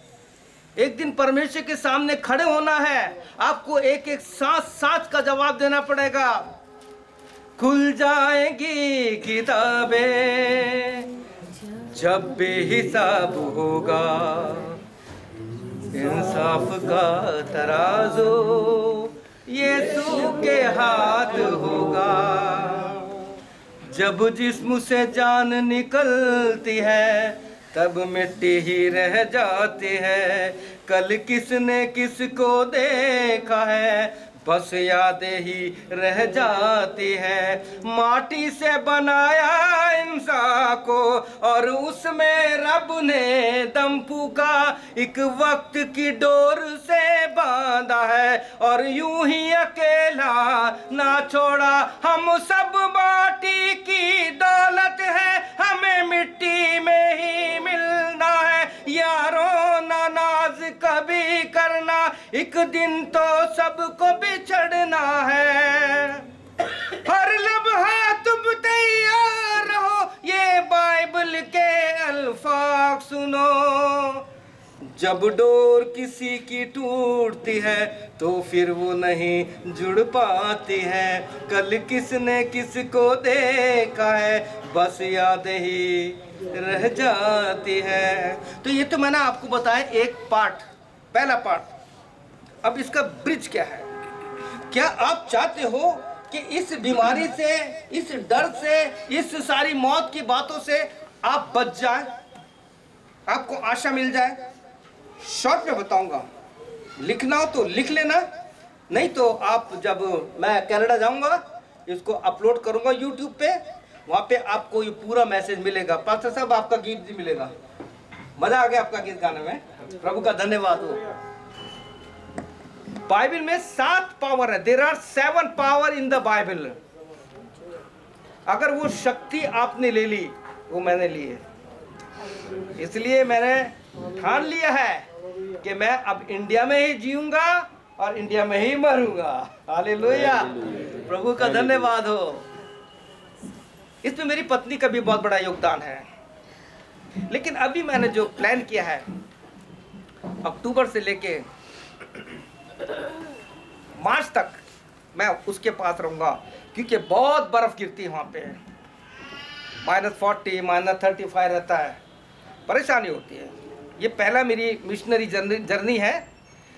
एक दिन परमेश्वर के सामने खड़े होना है, आपको एक एक सांस का जवाब देना पड़ेगा। खुल जाएंगी किताबें जब बेहिसाब होगा, इंसाफ का तराजू यीशु के हाथ होगा। जब जिस्म से जान निकलती है, तब मिट्टी ही रह जाती है। कल किसने किसको देखा है, बस यादें ही रह जाती है। माटी से बनाया इंसान को और उसमें रब ने दम फूका, एक वक्त की डोर से बांधा है और यूं ही अकेला ना छोड़ा। हम सब माटी की दौलत है, हमें मिट्टी में ही मिलना है। यारों ना नाज कभी करना, एक दिन तो सबको बिछड़ना है। हर लम्हा तुम तैयार रहो, ये बाइबल के अल्फाज सुनो। जब डोर किसी की टूटती है तो फिर वो नहीं जुड़ पाती है। कल किसने किसको देखा है, बस याद ही रह जाती है। तो ये तो मैंने आपको बताया एक पार्ट, पहला पार्ट। अब इसका ब्रिज क्या है? क्या आप चाहते हो कि इस बीमारी से, इस डर से, इस सारी मौत की बातों से आप बच जाएं, आपको आशा मिल जाए? शॉर्ट में बताऊंगा, लिखना हो तो लिख लेना, नहीं तो आप जब मैं कनाडा जाऊंगा इसको अपलोड करूंगा यूट्यूब पे, वहां पे आपको ये पूरा मैसेज मिलेगा। पास्टर साहब आपका गीत भी मिलेगा। मजा आ गया आपका गीत गाने में, प्रभु का धन्यवाद हो। बाइबल में 7 पावर है, there are 7 power in the Bible. अगर वो शक्ति आपने ले ली, वो मैंने ली है। इसलिए मैंने ठान लिया है कि मैं अब इंडिया में ही जीऊंगा और इंडिया में ही मरूंगा। हालेलुया, प्रभु का धन्यवाद हो। इसमें मेरी पत्नी का भी बहुत बड़ा योगदान है। लेकिन अभी मैंने जो प्लान किया है, अक्टूबर से लेके मार्च तक मैं उसके पास रहूंगा, क्योंकि बहुत बर्फ गिरती है वहाँ पे, -40 -35 रहता है, परेशानी होती है। ये पहला मेरी मिशनरी जर्नी है।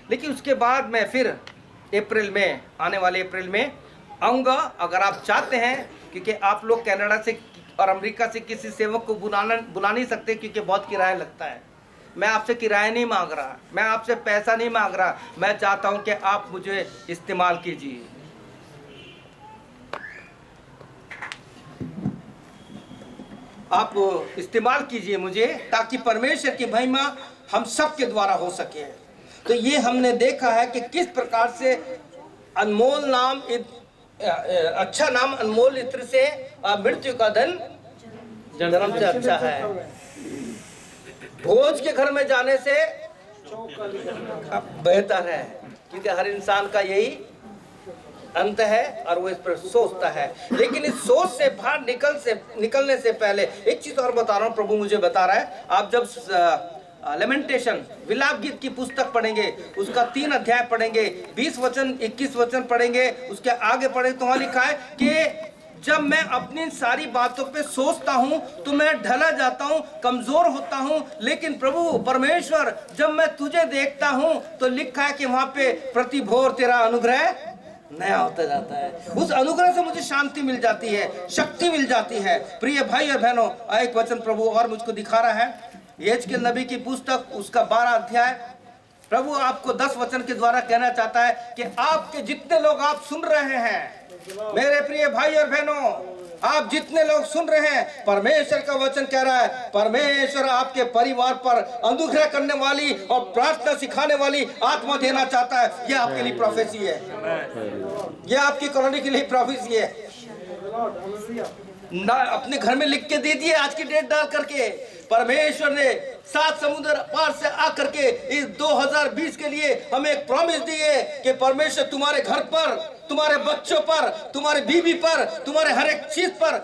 लेकिन उसके बाद मैं फिर अप्रैल में, आने वाले अप्रैल में आऊँगा। अगर आप चाहते हैं, क्योंकि आप लोग कनाडा से और अमेरिका से किसी सेवक को बुला नहीं सकते, क्योंकि बहुत किराया लगता है। मैं आपसे किराया नहीं मांग रहा, मैं आपसे पैसा नहीं मांग रहा, मैं चाहता हूं कि आप मुझे इस्तेमाल कीजिए। आप इस्तेमाल कीजिए मुझे, ताकि परमेश्वर की महिमा हम सब के द्वारा हो सके। तो ये हमने देखा है कि किस प्रकार से अनमोल नाम, अच्छा नाम अनमोल इत्र से मृत्यु का धन जन्म से अच्छा है। भोज के घर में जाने से बेहतर है, क्योंकि हर इंसान का यही अंत है और वो इस पर सोचता है। लेकिन इस सोच से बाहर निकलने से पहले एक चीज और बता रहा हूँ, प्रभु मुझे बता रहा है। आप जब लेमेंटेशन, विलाप गीत की पुस्तक पढ़ेंगे, उसका 3 अध्याय पढ़ेंगे, 20 वचन 21 वचन पढ़ेंगे, उसके आगे पढ़े तो वहाँ लिखा है कि जब मैं अपनी सारी बातों पे सोचता हूँ तो मैं ढला जाता हूँ, कमजोर होता हूँ। लेकिन प्रभु परमेश्वर, जब मैं तुझे देखता हूँ तो लिखा है कि वहाँ पे प्रति भोर तेरा अनुग्रह नया होता जाता है। उस अनुग्रह से मुझे शांति मिल जाती है, शक्ति मिल जाती है। प्रिय भाई और बहनों, एक वचन प्रभु और मुझको दिखा रहा है, यहेजकेल नबी की पुस्तक, उसका 12 अध्याय। प्रभु आपको 10 वचन के द्वारा कहना चाहता है कि आपके जितने लोग आप सुन रहे हैं, मेरे प्रिय भाई और बहनों, आप जितने लोग सुन रहे हैं, परमेश्वर का वचन कह रहा है, परमेश्वर आपके परिवार पर अनुग्रह करने वाली और प्रार्थना सिखाने वाली आत्मा देना चाहता है। यह आपके लिए प्रोफेसी है, यह आपकी कॉलोनी के लिए प्रोफेसी है। ना अपने घर में लिख के दे दिए, आज की डेट डाल करके। परमेश्वर ने 7 समुद्र पार से आकर के इस 2020 के लिए हमें एक प्रॉमिस दी है कि परमेश्वर तुम्हारे घर पर, तुम्हारे बच्चों पर, तुम्हारे बीवी पर, तुम्हारे हर एक चीज पर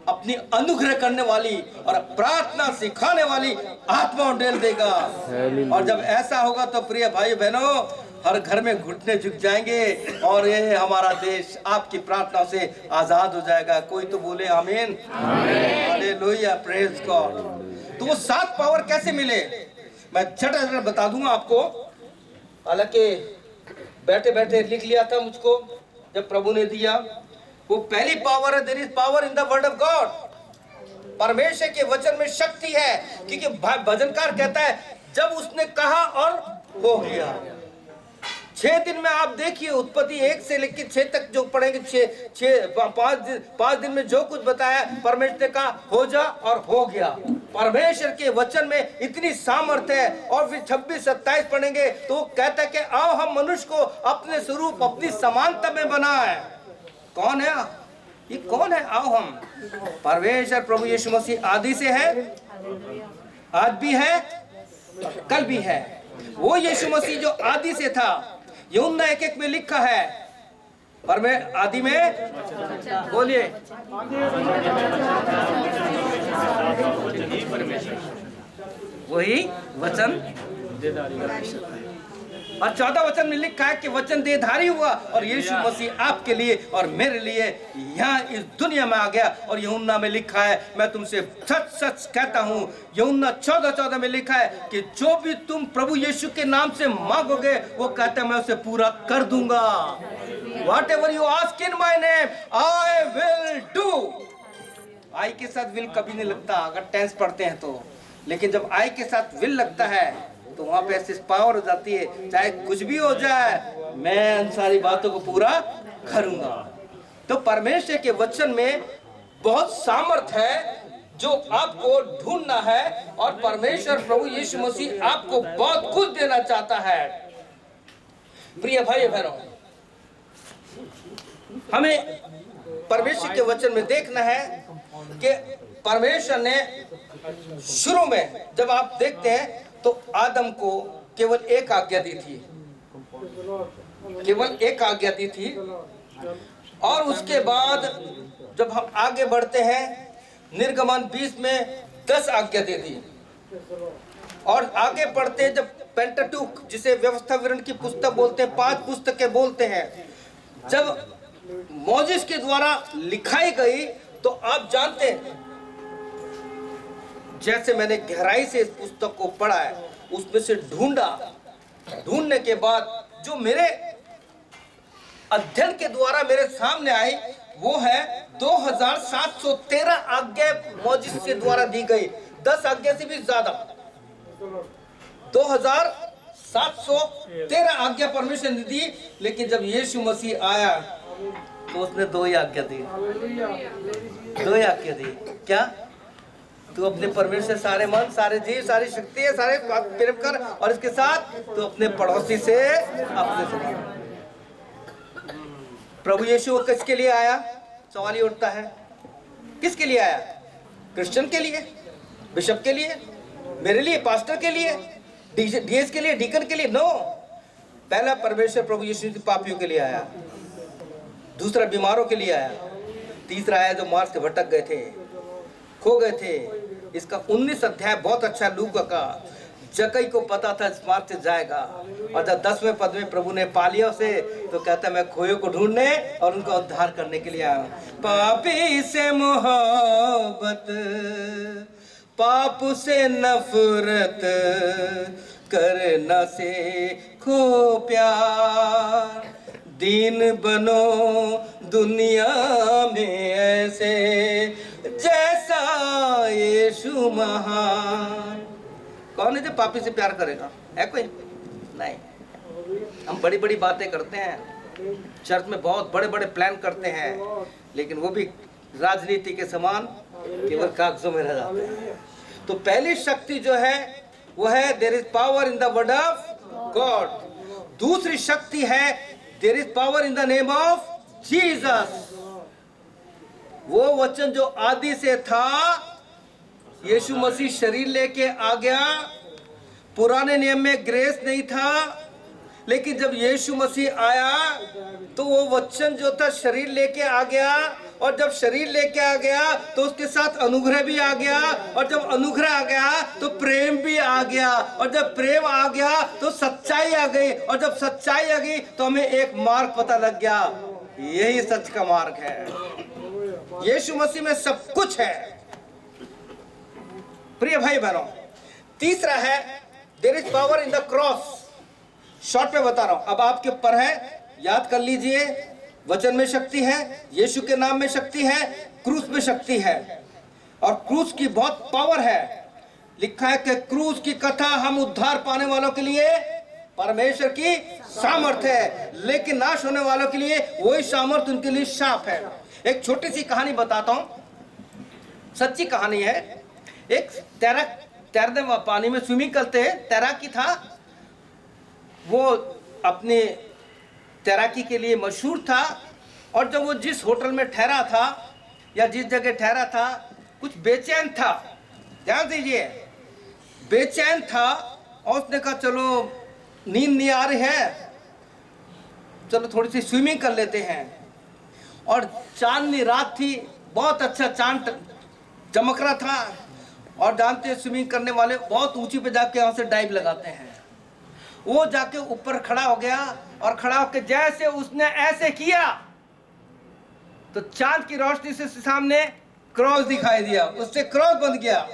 अपनी अनुग्रह करने वाली और प्रार्थना सिखाने वाली आत्मा डाल देगा। और जब ऐसा होगा तो प्रिय भाई बहनों, हर घर में घुटने झुक जाएंगे और ये हमारा देश आपकी प्रार्थना से आजाद हो जाएगा। कोई तो बोले आमीन, हालेलुया, प्रेज गॉड। तो वो 7 पावर कैसे मिले, मैं झट बता दूंगा आपको। हालांकि बैठे बैठे लिख लिया था मुझको, जब प्रभु ने दिया। वो पहली पावर है, there is power in the word of God. परमेश्वर के वचन में शक्ति है, क्योंकि भजनकार कहता है जब उसने कहा और हो गया। 6 दिन में आप देखिए, उत्पत्ति 1 से लेकर 6 तक जो पढ़ेंगे, 5 दिन में जो कुछ बताया, परमेश्वर ने कहा हो जा और हो गया। परमेश्वर के वचन में इतनी सामर्थ्य है। और फिर 26-27 पढ़ेंगे तो कहता है कि आओ हम मनुष्य को अपने स्वरूप, अपनी समानता में बनाए। कौन है ये, कौन है? आओ हम। परमेश्वर प्रभु यीशु मसीह आदि से है, आज भी है, कल भी है। वो यीशु मसीह जो आदि से था, यूहन्ना 1:1 में लिखा है, पर मैं आदि में, बोलिए, वही वचन। और 14 वचन में लिखा है कि वचन देहधारी हुआ और यीशु मसीह आपके लिए और मेरे लिए यहाँ इस दुनिया में आ गया। और यूहन्ना में लिखा है, मैं तुमसे सच सच कहता हूँ, यूहन्ना 14:14 में लिखा है कि जो भी तुम प्रभु यीशु के नाम से मांगोगे, वो कहता है मैं उसे पूरा कर दूंगा। Whatever you ask in my name, I will do। आई के साथ विल कभी नहीं लगता अगर टेंस पढ़ते हैं तो, लेकिन जब आई के साथ विल लगता है तो वहां पे ऐसी पावर हो जाती है, चाहे कुछ भी हो जाए मैं उन सारी बातों को पूरा करूंगा। तो परमेश्वर के वचन में बहुत सामर्थ्य है जो आपको ढूंढना है। और परमेश्वर प्रभु यीशु मसीह आपको बहुत कुछ देना चाहता है। प्रिय भाई बहनों, हमें परमेश्वर के वचन में देखना है कि परमेश्वर ने शुरू में जब आप देखते हैं तो आदम को केवल एक आज्ञा दी थी, केवल एक आज्ञा दी थी। और उसके बाद जब हम आगे बढ़ते हैं निर्गमन 20 में 10 आज्ञा दे दी। और आगे बढ़ते हैं जब पेंटाटुक जिसे व्यवस्था विवरण की पुस्तक बोलते हैं, 5 पुस्तकें बोलते हैं, जब मोजिस के द्वारा लिखाई गई तो आप जानते हैं, जैसे मैंने गहराई से इस पुस्तक को पढ़ा है, उसमें से ढूंढने के बाद जो मेरे अध्ययन के द्वारा मेरे सामने आई वो है 2713 आज्ञा मोजिस के द्वारा दी गई। 10 आज्ञा से भी ज्यादा, 2713 आज्ञा परमेश्वर ने दी। लेकिन जब यीशु मसीह आया तो उसने 2 ही आज्ञा दी, 2 ही आज्ञा दी। क्या? तू अपने परमेश्वर सारे मन, सारे जीव, सारी शक्ति, सारे प्रेम कर, और इसके साथ तू अपने पड़ोसी से अपने से। प्रभु यीशु किसके लिए आया? सवाल ये उठता है, किसके लिए आया? क्रिश्चियन के लिए, बिशप के लिए, मेरे लिए, पास्टर के लिए, डीएस के लिए, डीकन के लिए? नो। पहला परमेश्वर प्रभु यीशु पापियों के लिए आया, दूसरा बीमारों के लिए आया, तीसरा आया जो मार्ग से भटक गए थे, खो गए थे। इसका 19 अध्याय बहुत अच्छा लूका का, जकई को पता था इस मार्ग से जाएगा, और जब 10वें पद में प्रभु ने पा लिया उसे, तो कहता मैं खोयों को ढूंढने और उनका उद्धार करने के लिए आया हूं। पापी से मोहब्बत, पाप से नफरत करना सीखो प्यार, दीन बनो दुनिया में ऐसे जैसा यीशु महान। कौन है जो पापी से प्यार करेगा? है कोई? नहीं। हम बड़ी बड़ी बातें करते हैं, चर्च में बहुत बड़े बड़े प्लान करते हैं, लेकिन वो भी राजनीति के समान केवल कागजों में रह जाते हैं। तो पहली शक्ति जो है वो है there is power in the word of God. दूसरी शक्ति है there is power in the name of Jesus. वो वचन जो आदि से था, यीशु मसीह शरीर लेके आ गया। पुराने नियम में ग्रेस नहीं था, लेकिन जब यीशु मसीह आया तो वो वचन जो था शरीर लेके आ गया, और जब शरीर लेके आ गया तो उसके साथ अनुग्रह भी आ गया, और जब अनुग्रह आ गया तो प्रेम भी आ गया, और जब प्रेम आ गया तो सच्चाई आ गई, और जब सच्चाई आ गई तो हमें एक मार्ग पता लग गया, यही सच का मार्ग है। यीशु मसीह में सब कुछ है प्रिय भाई बहनों। तीसरा है there is power in the cross. Short में बता रहा हूं, अब आपके ऊपर है, याद कर लीजिए। वचन में शक्ति है, यीशु के नाम में शक्ति है, क्रूस में शक्ति है, और क्रूस की बहुत पावर है। लिखा है कि क्रूस की कथा हम उद्धार पाने वालों के लिए परमेश्वर की सामर्थ है, लेकिन नाश होने वालों के लिए वही सामर्थ उनके लिए शाप है। एक छोटी सी कहानी बताता हूं, सच्ची कहानी है। एक तैरने पानी में स्विमिंग करते हैं, तैराकी था, वो अपने तैराकी के लिए मशहूर था, और जब वो जिस होटल में ठहरा था या जिस जगह ठहरा था, कुछ बेचैन था। ध्यान दीजिए, बेचैन था, और उसने कहा चलो नींद नहीं आ रही है, चलो थोड़ी सी स्विमिंग कर लेते हैं। और चांदनी रात थी, बहुत अच्छा चांद चमक रहा था, और जानते हैं स्विमिंग करने वाले बहुत ऊंची पे जाके वहां से डाइव लगाते हैं। वो जाके ऊपर खड़ा हो गया, और खड़ा होकर जैसे उसने ऐसे किया तो चांद की रोशनी से सामने क्रॉस दिखाई दिया, उससे क्रॉस बन गया।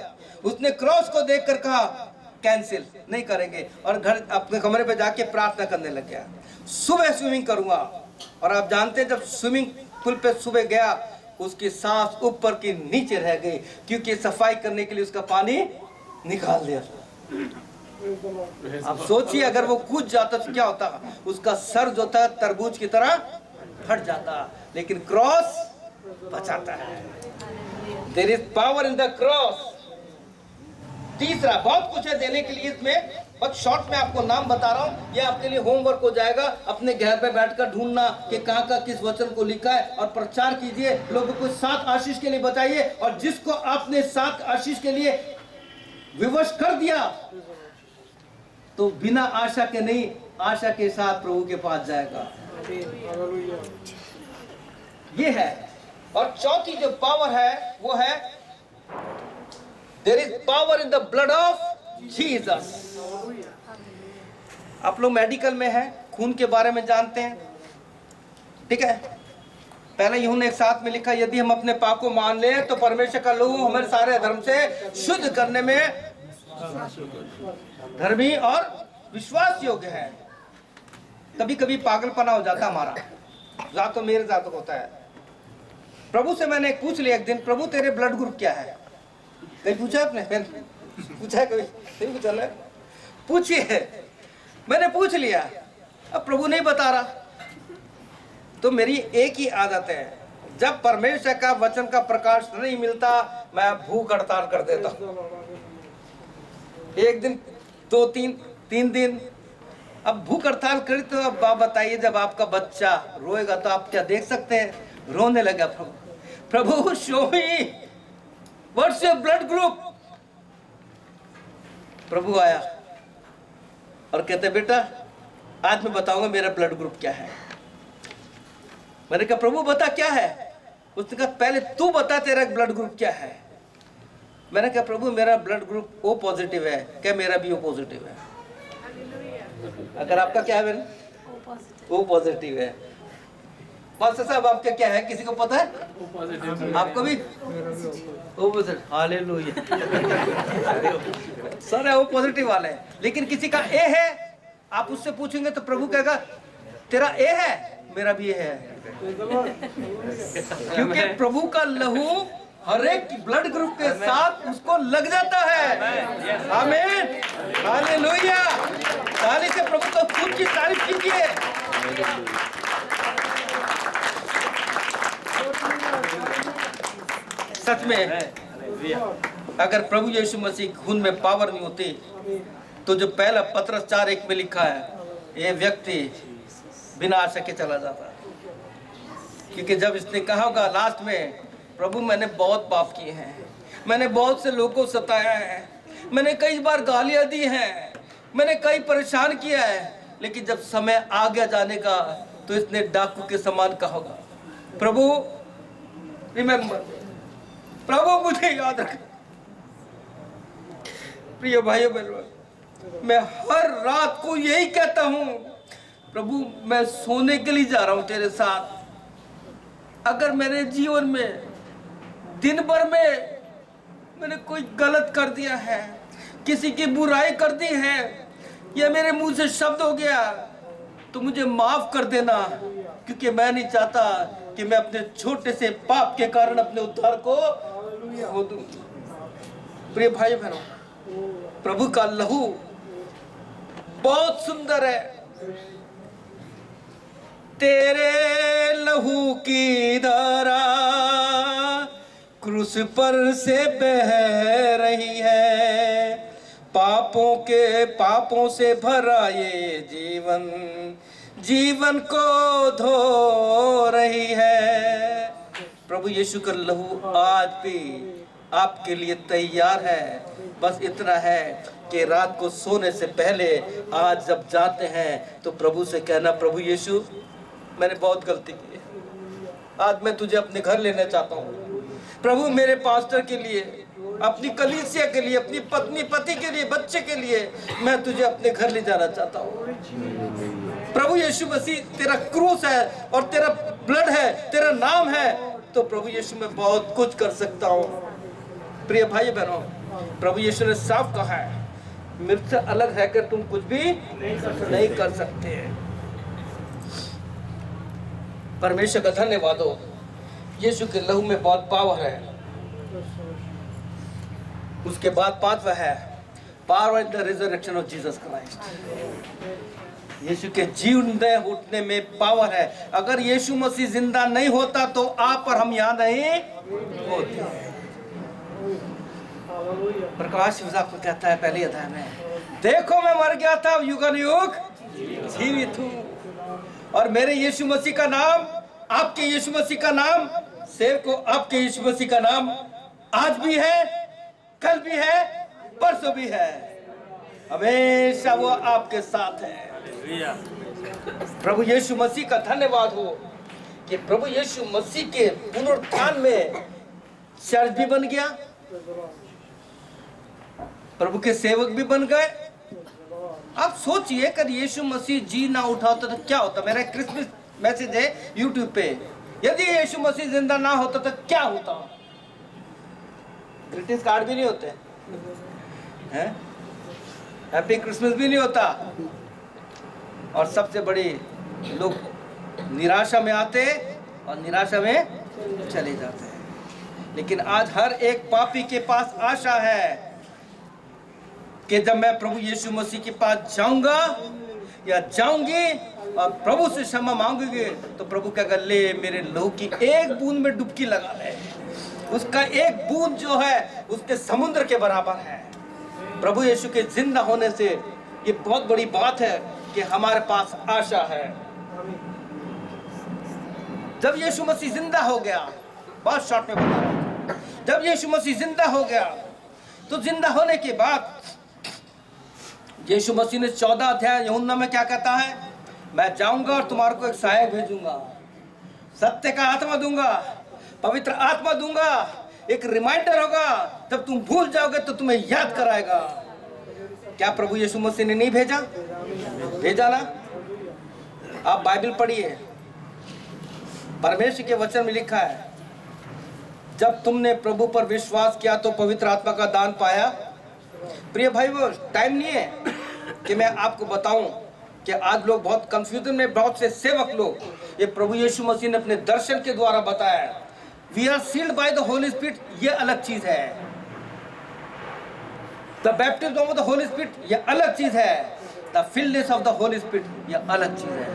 उसने क्रॉस को देखकर कहा कैंसिल नहीं करेंगे, और घर अपने कमरे पे जाके प्रार्थना करने लग गया, सुबह स्विमिंग करूंगा। और आप जानते हैं जब स्विमिंग पूल पे सुबह गया, उसकी सांस ऊपर की नीचे रह गई, क्योंकि सफाई करने के लिए उसका पानी निकाल दिया। अब सोचिए अगर वो कूद जाता तो क्या होता, उसका सर जो था तरबूज की तरह फट जाता, लेकिन क्रॉस बचाता है। There is power in the cross. तीसरा, बहुत कुछ है देने के लिए इसमें, बस शॉर्ट में आपको नाम बता रहा हूँ, ये आपके लिए होमवर्क हो जाएगा। अपने घर पे बैठकर ढूंढना कि कहाँ का किस वचन को लिखा है और प्रचार कीजिए, लोगों को 7 आशीष के लिए बताइए। और जिसको आपने 7 आशीष के लिए विवश कर दिया तो बिना आशा के नहीं, आशा के साथ प्रभु के पास जाएगा। ये है। और चौथी जो पावर है वो है there is power in the blood of Jesus. आप लोग मेडिकल में हैं, खून के बारे में जानते हैं, ठीक है। पहले यूहन्ना 1:7 में लिखा, यदि हम अपने पाप को मान लें तो परमेश्वर का लहू हमें सारे धर्म से शुद्ध करने में धर्मी और विश्वास योग्य है। कभी कभी पागलपना हो जाता हमारा, जा तो मेरे साथ होता है। प्रभु से मैंने पूछ लिया एक दिन, प्रभु तेरे ब्लड ग्रुप क्या है? कहीं पूछा आपने? फिर पूछा है कभी? नहीं पूछा ना? पूछिए। मैंने पूछ लिया, अब प्रभु नहीं बता रहा। तो मेरी एक ही आदत है, जब परमेश्वर का वचन का प्रकाश नहीं मिलता मैं भूख हड़ताल कर देता हूं। एक दिन, 2-3 दिन। अब भूख हड़ताल करी तो अब आप बताइए, जब आपका बच्चा रोएगा तो आप क्या देख सकते हैं? रोने लगा, प्रभु show me what's your blood group. प्रभु आया और कहते, बेटा आज मैं बताऊंगा मेरा ब्लड ग्रुप क्या है। मैंने कहा प्रभु बता क्या है? उसने कहा पहले तू बता तेरा ब्लड ग्रुप क्या है। मैंने कहा प्रभु मेरा ब्लड ग्रुप ओ पॉजिटिव है। क्या मेरा भी ओ पॉजिटिव है? अगर आपका क्या है बेटा? ओ पॉजिटिव है। पास्टर साहब आपका क्या है, किसी को पता है? आपको भी ओ पॉजिटिव? हालेलुया। सारे ओ पॉजिटिव वाले हैं, लेकिन किसी का ए है। आप उससे पूछेंगे तो प्रभु कहेगा तेरा ए है, मेरा भी ए है। क्योंकि प्रभु का लहू हर एक ब्लड ग्रुप के साथ उसको लग जाता है। आमीन, हालेलुया। ताली से प्रभु को खूब की तारीफ कीजिए। सच में अगर प्रभु यीशु मसीह खून में पावर नहीं होती तो जो पहला पत्रस 4:1 में लिखा है, ये व्यक्ति बिना आशा के चला जाता। क्योंकि जब इसने कहा होगा लास्ट में, प्रभु मैंने बहुत पाप किए हैं, मैंने बहुत से लोगों को सताया है, मैंने कई बार गालियां दी हैं, मैंने कई परेशान किया है, लेकिन जब समय आ गया जाने का तो इसने डाकू के समान कहा होगा, प्रभु रिमेम्बर, प्रभु मुझे याद रख। प्रिय भाइयों बहनों, मैं हर रात को यही कहता हूं, प्रभु मैं सोने के लिए जा रहा हूं तेरे साथ। अगर मेरे जीवन में दिन भर में मैंने कोई गलत कर दिया है, किसी की बुराई कर दी है, या मेरे मुंह से शब्द हो गया, तो मुझे माफ कर देना, क्योंकि मैं नहीं चाहता कि मैं अपने छोटे से पाप के कारण अपने उद्धार को खो दूं। प्रिय भाई बहनों, प्रभु का लहू बहुत सुंदर है। तेरे लहू की धारा क्रूस पर से बह रही है, पापों से भरा ये जीवन, जीवन को धो रही है। प्रभु यीशु का लहू आज भी आपके लिए तैयार है। बस इतना है कि रात को सोने से पहले आज जब जाते हैं तो प्रभु से कहना, प्रभु यीशु मैंने बहुत गलती की है, आज मैं तुझे अपने घर लेना चाहता हूँ। प्रभु मेरे पास्टर के लिए, अपनी कलीसिया के लिए, अपनी पत्नी पति के लिए, बच्चे के लिए मैं तुझे अपने घर ले जाना चाहता हूँ। प्रभु यीशु मसीह तेरा क्रूस है और तेरा ब्लड है, तेरा नाम है, तो प्रभु यीशु मैं बहुत कुछ कर सकता हूँ। प्रिय भाई बहनों, प्रभु यीशु ने साफ कहा है, मुझसे अलग है कि तुम कुछ भी नहीं कर सकते। परमेश्वर का धन्यवाद हो, यीशु के लहू में बहुत पावर है। उसके बाद 5वां है power in the resurrection of Jesus Christ. यीशु के जीवने उठने में पावर है। अगर यीशु मसीह जिंदा नहीं होता तो आप और हम यहाँ नहीं होते। प्रकाश आपको कहता है पहले अध्याय में, देखो मैं मर गया था, युगानुयुग जीवित हूँ। और मेरे यीशु मसीह का नाम, आपके यीशु मसीह का नाम, सेवक को आपके यीशु मसीह का नाम आज भी है, कल भी है, परसों भी है, हमेशा वो आपके साथ है। प्रभु यीशु मसीह का धन्यवाद हो कि प्रभु यीशु मसीह के पुनरुत्थान में चर्च भी बन गया, प्रभु के सेवक भी बन गए। आप सोचिए अगर यीशु मसीह जी ना उठा होता तो क्या होता। मेरा क्रिसमस मैसेज है यूट्यूब पे, यदि यीशु मसीह जिंदा ना होता तो क्या होता। ग्रीटिंग्स कार्ड भी नहीं होते हैं, हैप्पी क्रिसमस भी नहीं होता, और सबसे बड़ी लोग निराशा में आते और निराशा में चले जाते हैं। लेकिन आज हर एक पापी के पास आशा है कि जब मैं प्रभु यीशु मसीह के पास जाऊंगा या जाऊंगी और प्रभु से क्षमा मांगूंगी, तो प्रभु कहेगा ले मेरे लहू की एक बूंद में डुबकी लगा ले। उसका एक बूंद जो है उसके समुद्र के बराबर है। प्रभु यीशु के जिंदा होने से ये बहुत बड़ी बात है कि हमारे पास आशा है। जब यीशु मसीह जिंदा हो गया, बहुत शॉर्ट में बता रहा हूं, जब यीशु मसीह जिंदा हो गया तो जिंदा होने के बाद यीशु मसीह ने 14 अध्याय यूहन्ना में क्या कहता है, मैं जाऊंगा और तुम्हारे को एक सहायक भेजूंगा, सत्य का आत्मा दूंगा, पवित्र आत्मा दूंगा, एक रिमाइंडर होगा, जब तुम भूल जाओगे तो तुम्हें याद कराएगा। क्या प्रभु यीशु मसीह ने नहीं भेजा? भेजा ना। आप बाइबल पढ़िए, परमेश्वर के वचन में लिखा है जब तुमने प्रभु पर विश्वास किया तो पवित्र आत्मा का दान पाया। प्रिय भाई, वो टाइम नहीं है कि मैं आपको बताऊं कि आज लोग बहुत कंफ्यूजन में, बहुत से सेवक लोग, ये प्रभु यीशु मसीह ने अपने दर्शन के द्वारा बताया, we are sealed by the Holy Spirit, ये अलग चीज है। The baptism of the Holy Spirit ये अलग चीज है। The fullness of the Holy Spirit ये अलग चीज है।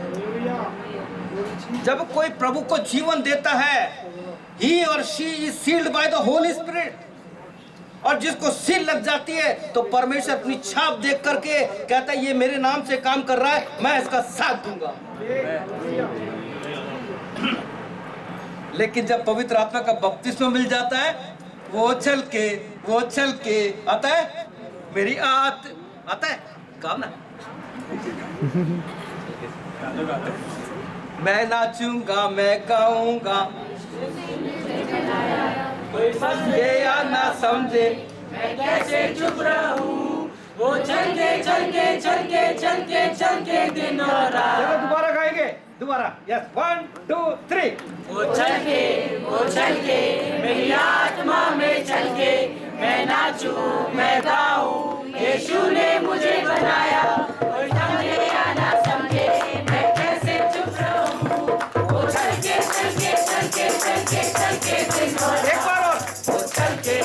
जब कोई प्रभु को जीवन देता है, he or she is sealed by the Holy Spirit, और जिसको सील लग जाती है तो परमेश्वर अपनी छाप देख करके कहता है ये मेरे नाम से काम कर रहा है, मैं इसका साथ दूंगा। लेकिन जब पवित्र आत्मा का बपतिस्मा मिल जाता है, वो उछल के आता है, मेरी आता है, गाओ ना, मैं नाचूंगा, मैं गाऊंगा, कोई समझे या ना समझे मैं कैसे चुप रहूं, वो चल के दिन और रात। दोबारा गाएंगे, दोबारा, यस, 1 2 3। वो चल के मेरी आत्मा में चल के, मैं नाचूं, मैं गाऊं, यीशु ने मुझे बनाया, कोई समझे या ना समझे मैं कैसे चुप रहूं, वो चल के दिन और एक बार और, वो चल के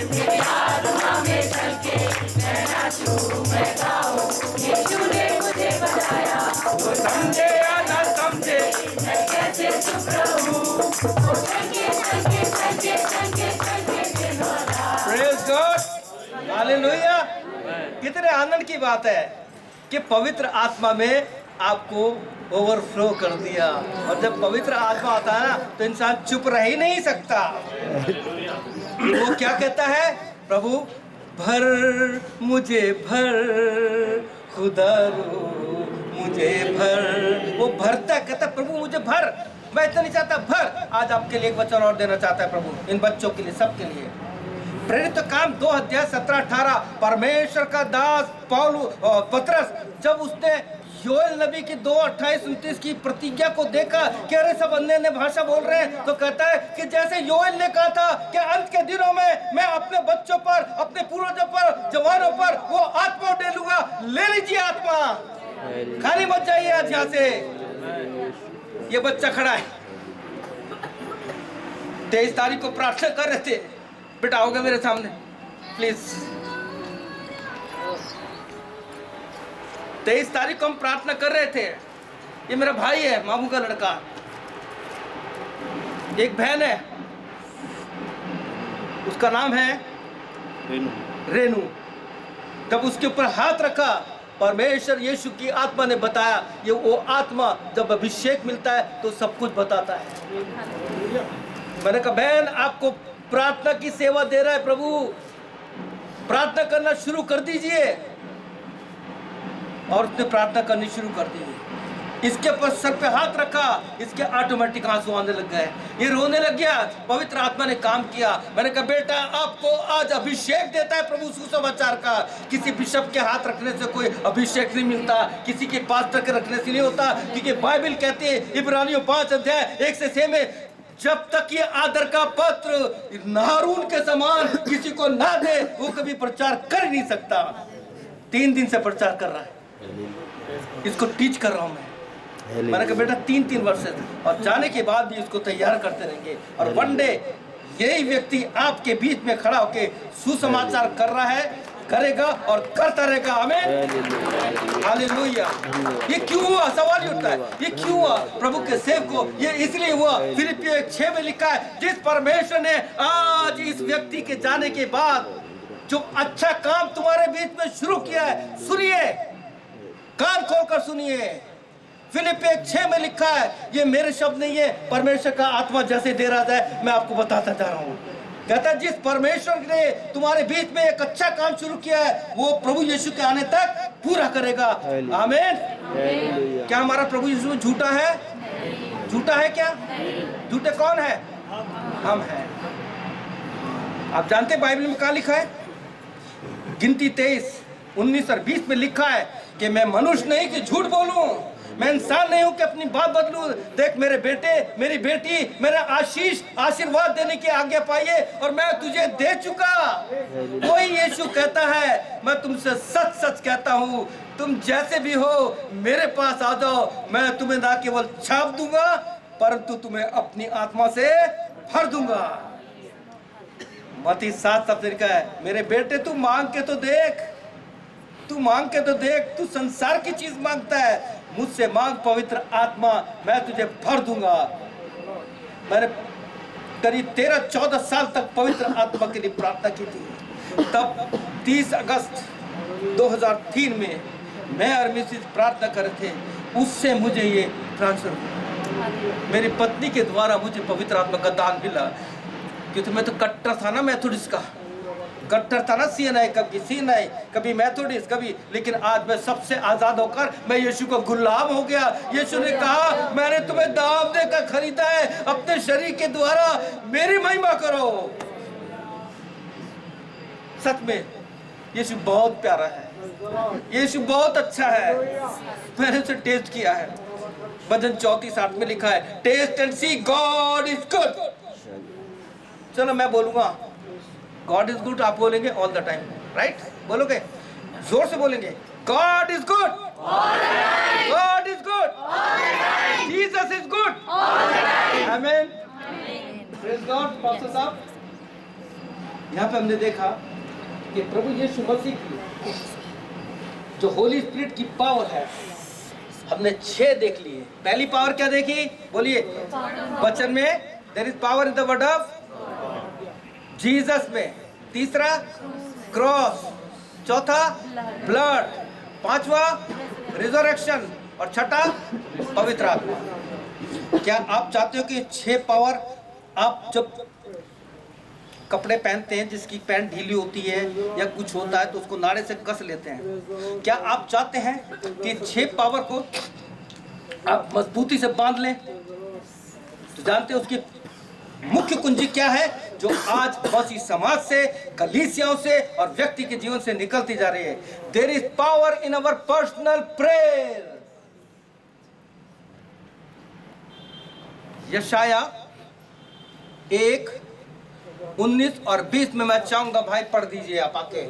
मेरी आत्मा में चल के, मैं नाचूं, मैं गाऊं, यीशु ने मुझे बनाया, वो समझे या ना समझे मैं कैसे चुप रहूं, वो चल के दिन और रात। Praise God, hallelujah. कितने आनंद की बात है कि पवित्र आत्मा में आपको ओवरफ्लो कर दिया। और जब पवित्र आत्मा आता है ना तो इंसान चुप रह ही नहीं सकता। वो क्या कहता है, प्रभु भर मुझे भर, खुदा रो मुझे भर। वो भरता, कहता प्रभु मुझे भर, मैं इतना नहीं चाहता, भर। आज आपके लिए एक वचन और देना चाहता है प्रभु, इन बच्चों के लिए, सबके लिए। प्रेरित काम 2 अध्याय 17-18, परमेश्वर का दास पतरस जब उसने योएल नबी की 2:28-29 की प्रतिज्ञा को देखा कि अरे सब अन्य भाषा बोल रहे हैं, तो कहता है कि जैसे योएल ने कहा था कि अंत के दिनों में मैं अपने बच्चों पर, अपने पूर्वजों पर, जवानों पर वो आत्मा डालूंगा। ले लीजिए आत्मा, खाली मत जाइए आज यहाँ से। ये बच्चा खड़ा है, 23 तारीख को प्रार्थना कर रहे थे, बेटा आओगे मेरे सामने प्लीज। 23 तारीख को हम प्रार्थना कर रहे थे। ये मेरा भाई है, मामू का लड़का, एक बहन है, उसका नाम है रेनू। जब उसके ऊपर हाथ रखा, परमेश्वर यीशु की आत्मा ने बताया, ये वो आत्मा जब अभिषेक मिलता है तो सब कुछ बताता है। मैंने कहा बहन आपको प्रार्थना की सेवा दे रहा है प्रभु, प्रार्थना करना शुरू कर दीजिए। और उसने प्रार्थना करनी शुरू कर दी। इसके पर सर पे हाथ रखा, इसके ऑटोमेटिक आंसू आने लग गए, ये रोने लग गया। पवित्र आत्मा ने काम किया। मैंने कहा बेटा आपको आज अभिषेक देता है प्रभु सुसमाचार का। किसी बिशप के हाथ रखने से कोई अभिषेक नहीं मिलता, किसी के पास्टर के रखने से नहीं होता, क्योंकि बाइबल कहती है इब्रानियों 5 अध्याय 1 से 6 में, जब तक ये आदर का पत्र नारून के समान किसी को ना दे वो कभी प्रचार कर नहीं सकता। 3 दिन से प्रचार कर रहा है, इसको टीच कर रहा हूं मैंने कहा बेटा 3 वर्ष से, और जाने के बाद भी इसको तैयार करते रहेंगे। और वन डे यही व्यक्ति आपके बीच में खड़ा होके सुसमाचार कर रहा है, करेगा और करता रहेगा। आमीन, हालेलुया। ये क्यों हुआ? सवाल ही उठता है, ये क्यों हुआ प्रभु के सेवक को? ये इसलिए हुआ, फिलिपियों 1:6 में लिखा है, जिस परमेश्वर ने आज इस व्यक्ति के जाने के बाद जो अच्छा काम तुम्हारे बीच में शुरू किया है, सुनिए, कान खोलकर सुनिए। फिलिपियों 1:6 में लिखा है, ये मेरे शब्द नहीं है, परमेश्वर का आत्मा जैसे दे रहा है मैं आपको बताता जा रहा हूँ। कहता है जिस परमेश्वर ने तुम्हारे बीच में एक अच्छा काम शुरू किया है वो प्रभु यीशु के आने तक पूरा करेगा। आमीन। क्या हमारा प्रभु यीशु झूठा है? झूठा है क्या? झूठे कौन है? हम हैं। आप जानते हैं बाइबल में क्या लिखा है? गिनती 23, 19 और 20 में लिखा है कि मैं मनुष्य नहीं कि झूठ बोलूं, मैं इंसान नहीं हूं कि अपनी बात बदलूं। देख मेरे बेटे मेरी बेटी मेरा आशीर्वाद देने की आज्ञा पाइए और मैं तुझे दे चुका। वही यीशु कहता है, मैं तुमसे सच सच कहता हूं, तुम जैसे भी हो मेरे पास आ जाओ, मैं तुम्हें ना केवल छाप दूंगा परंतु तुम्हें अपनी आत्मा से भर दूंगा। मत्ती 7:7 का है, मेरे बेटे तू मांग के तो देख, तू मांग के तो देख, तू संसार की चीज मांगता है, मुझसे मांग पवित्र आत्मा, मैं तुझे भर दूंगा। मैंने करीब 13-14 साल तक पवित्र आत्मा के लिए प्रार्थना की थी। तब 30 अगस्त 2003 में मैं और मिसेस प्रार्थना कर रहे थे, उससे मुझे ये ट्रांसफर हुआ। मेरी पत्नी के द्वारा मुझे पवित्र आत्मा का दान मिला, क्योंकि मैं तो कट्टर था ना मेथोडिस्ट का, कट्टर था ना CNI, कभी CNI, कभी मेथोडिस्ट, कभी, लेकिन आज मैं सबसे आजाद होकर मैं यीशु का गुलाम हो गया। यीशु ने कहा मैंने तुम्हें दाम देकर खरीदा है, अपने शरीर के द्वारा मेरी महिमा करो। सच में यीशु बहुत प्यारा है, यीशु बहुत अच्छा है। मैंने उसे टेस्ट किया है। भजन 34:8 में लिखा है, taste and see God is good. चलो मैं बोलूंगा गॉड इज गुड, आप बोलेंगे ऑल द टाइम, राइट? बोलोगे? जोर से बोलेंगे, God is good, God is good, Jesus is good, आमीन, प्रेज गॉड। पास्टर साहब, यहाँ पे हमने देखा कि प्रभु यीशु मसीह की जो होली स्पिरिट की पावर है, हमने 6 देख लिए। पहली पावर क्या देखी? बोलिए। वचन में, there is power in the word of Jesus में। तीसरा क्रॉस, चौथा ब्लड, पांचवा रिजरेक्शन और छठा पवित्र आत्मा। क्या आप चाहते हो कि 6 पावर, आप जब कपड़े पहनते हैं जिसकी पैंट ढीली होती है या कुछ होता है तो उसको नाड़े से कस लेते हैं, क्या आप चाहते हैं कि 6 पावर को आप मजबूती से बांध लें? तो जानते हैं उसकी मुख्य कुंजी क्या है जो आज मसीह समाज से, कलीसियाओं से और व्यक्ति के जीवन से निकलती जा रही है? There is power in our personal prayer. यशाया 1:19 और 20 में मैं चाहूंगा भाई पढ़ दीजिए आप आके।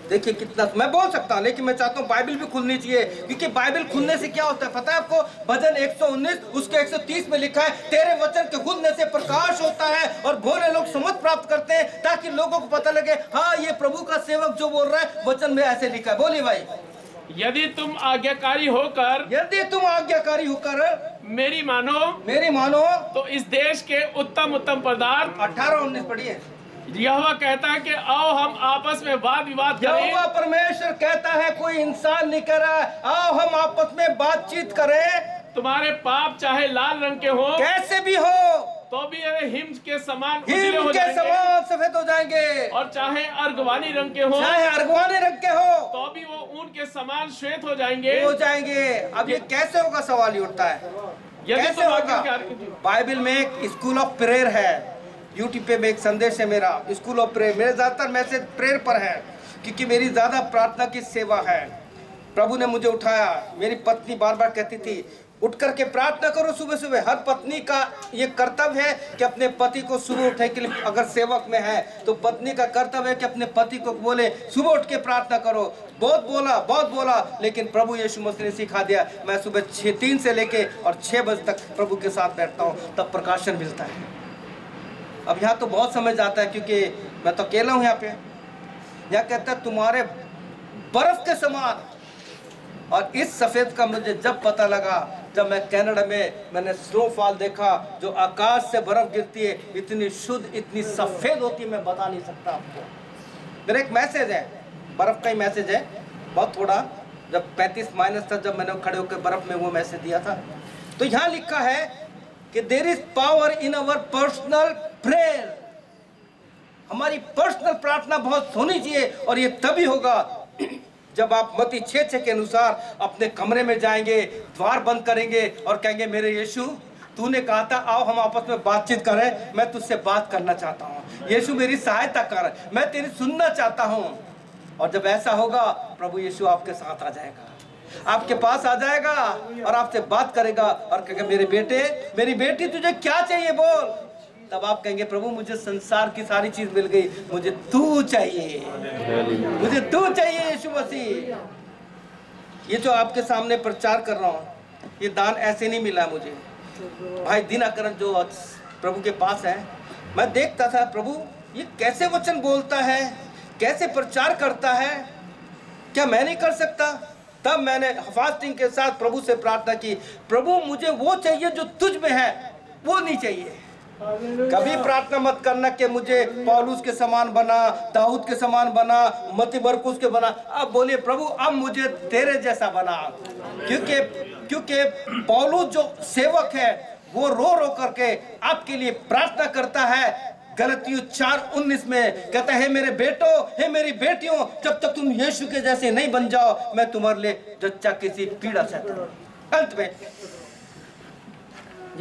देखिए कितना, मैं बोल सकता हूं लेकिन मैं चाहता हूं बाइबल भी खुलनी चाहिए, क्योंकि बाइबल खुलने से क्या होता है पता है आपको? भजन 119 उसके 130 में लिखा है, तेरे वचन के खुलने से प्रकाश होता है और भोले लोग समझ प्राप्त करते हैं, ताकि लोगों को पता लगे हाँ ये प्रभु का सेवक जो बोल रहा है वचन में ऐसे लिखा है। बोलिए भाई। यदि तुम आज्ञाकारी होकर, यदि तुम आज्ञाकारी होकर मेरी मानो, मेरी मानो, तो इस देश के उत्तम उत्तम पदार्थ, 18-19 पढ़िए। यहोवा कहता है कि आओ हम आपस में वाद विवाद करें। यहोवा परमेश्वर कहता है, कोई इंसान नहीं कह रहा है, आओ हम आपस में बातचीत करें। तुम्हारे पाप चाहे लाल रंग के हो, कैसे भी हो, तो भी ये हिम के समान उजले हिम हो के जाएंगे। समान सफेद हो जाएंगे। और चाहे अर्गवानी रंग के हो, चाहे अर्गवानी रंग के हो, तो भी वो ऊन के समान श्वेत हो जाएंगे। हो जाएंगे। अब ये कैसे होगा, सवाल ही उठता है, यदि कैसे तुम होगा? आज्ञाकारी- बाइबल में एक स्कूल ऑफ प्रेयर है, यूट्यूब पे में एक संदेश है मेरा, स्कूल ऑफ प्रेयर। मेरे ज्यादातर मैसेज प्रेयर पर है, क्योंकि मेरी ज्यादा प्रार्थना की सेवा है। प्रभु ने मुझे उठाया। मेरी पत्नी बार बार कहती थी, उठ करके प्रार्थना करो सुबह सुबह। हर पत्नी का ये कर्तव्य है कि अपने पति को सुबह उठने के लिए, अगर सेवक में है तो पत्नी का कर्तव्य है कि अपने पति को बोले सुबह उठ के प्रार्थना करो। बहुत बोला, लेकिन प्रभु यीशु मसीह ने सिखा दिया। मैं सुबह 3 से लेके और 6 बजे तक प्रभु के साथ बैठता हूँ, तब प्रकाशन मिलता है। अब यहाँ तो बहुत समझ आता है, क्योंकि मैं तो अकेला हूँ यहाँ पे। यहाँ कहता है तुम्हारे बर्फ के समान। और इस सफेद का मुझे जब पता लगा, जब मैं कनाडा में मैंने स्नोफॉल देखा, जो आकाश से बर्फ गिरती है, इतनी शुद्ध, इतनी सफेद होती है, मैं बता नहीं सकता आपको। मेरा एक मैसेज है, बर्फ का ही मैसेज है, बहुत थोड़ा। जब 35 माइनस था, जब मैंने खड़े होकर बर्फ में वो मैसेज दिया था, तो यहाँ लिखा है कि there is power in our personal prayer. हमारी पर्सनल प्रार्थना बहुत होनी चाहिए, और ये तभी होगा जब आप मत्ती 6:6 के अनुसार अपने कमरे में जाएंगे, द्वार बंद करेंगे और कहेंगे, मेरे यीशु तूने कहा था आओ हम आपस में बातचीत करें, मैं तुझसे बात करना चाहता हूँ। यीशु मेरी सहायता कर, मैं तेरी सुनना चाहता हूँ। और जब ऐसा होगा, प्रभु यीशु आपके साथ आ जाएगा, आपके पास आ जाएगा और आपसे बात करेगा और कहेगा, मेरे बेटे, मेरी बेटी, तुझे क्या चाहिए बोल। तब आप कहेंगे, प्रभु मुझे संसार की सारी चीज मिल गई, मुझे तू चाहिए, मुझे तू चाहिए यीशु मसीह। ये जो आपके सामने प्रचार कर रहा हूँ, ये दान ऐसे नहीं मिला मुझे। भाई दिनाकरण जो प्रभु के पास है, मैं देखता था प्रभु ये कैसे वचन बोलता है, कैसे प्रचार करता है, क्या मैं नहीं कर सकता? तब मैंने फास्टिंग के साथ प्रभु से प्रार्थना की, प्रभु मुझे वो चाहिए जो तुझ में है, वो नहीं चाहिए। कभी प्रार्थना मत करना कि मुझे पौलुस के समान बना, दाऊद के समान बना, मत्ती मरकुस के बना। अब बोलिए, प्रभु अब मुझे तेरे जैसा बना। क्योंकि पौलुस जो सेवक है, वो रो रो करके आपके लिए प्रार्थना करता है। गलतियों 4:19 में कहता है, मेरे बेटो, हे मेरी बेटियों, जब तक तुम यीशु के जैसे नहीं बन जाओ, मैं तुम्हारे लिए जच्चा किसी पीड़ा सहता। अंत में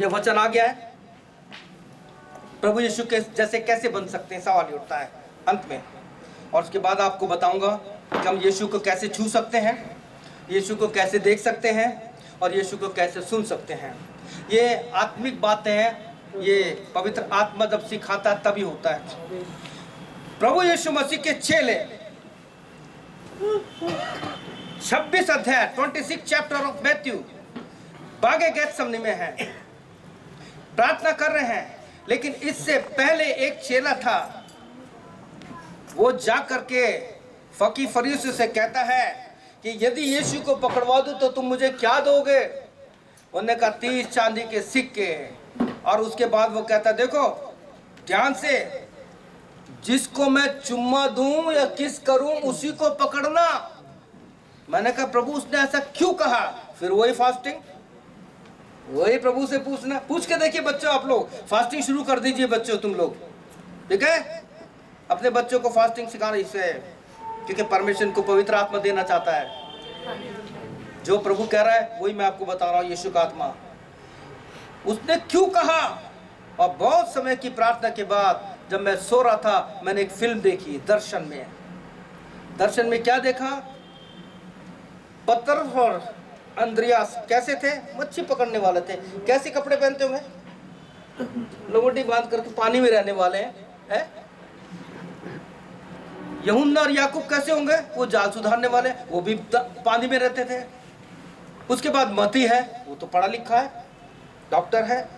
ये वचन आ गया है, प्रभु यीशु के जैसे कैसे बन सकते हैं, सवाल उठता है अंत में। और उसके बाद आपको बताऊंगा कि हम यीशु को कैसे छू सकते हैं, यीशु को कैसे देख सकते हैं और यीशु को कैसे सुन सकते हैं। ये आत्मिक बातें हैं, ये पवित्र आत्मा जब सिखाता है तभी होता है। प्रभु यीशु मसीह के चेले 26 अध्याय 26 चैप्टर ऑफ मैथ्यू बागे गेत्समनी में है, प्रार्थना कर रहे हैं। लेकिन इससे पहले एक चेला था, वो जा करके फकी फरीसी से कहता है कि यदि यीशु को पकड़वा दूं तो तुम मुझे क्या दोगे? उन्होंने कहा 30 चांदी के सिक्के। और उसके बाद वो कहता, देखो ध्यान से, जिसको मैं चुम्मा दूं या किस करूं उसी को पकड़ना। मैंने कहा, प्रभु उसने ऐसा क्यों कहा? फिर वही फास्टिंग, वही प्रभु से पूछना। पूछ के देखिए बच्चों, आप लोग फास्टिंग शुरू कर दीजिए बच्चों, तुम लोग, ठीक है? अपने बच्चों को फास्टिंग सिखाना, इससे क्योंकि परमेश्वर को पवित्र आत्मा देना चाहता है। जो प्रभु कह रहा है वही मैं आपको बता रहा हूँ। यीशु का आत्मा उसने क्यों कहा? और बहुत समय की प्रार्थना के बाद जब मैं सो रहा था, मैंने एक फिल्म देखी दर्शन में। दर्शन में क्या देखा? पतरस और अंद्रियास कैसे थे? मच्छी पकड़ने वाले थे। कैसे कपड़े पहनते हुए? लंगोटी बांध करके पानी में रहने वाले हैं। यूहन्ना और याकूब कैसे होंगे? वो जाल सुधारने वाले, वो भी पानी में रहते थे। उसके बाद मती है, वो तो पढ़ा लिखा है, डॉक्टर है,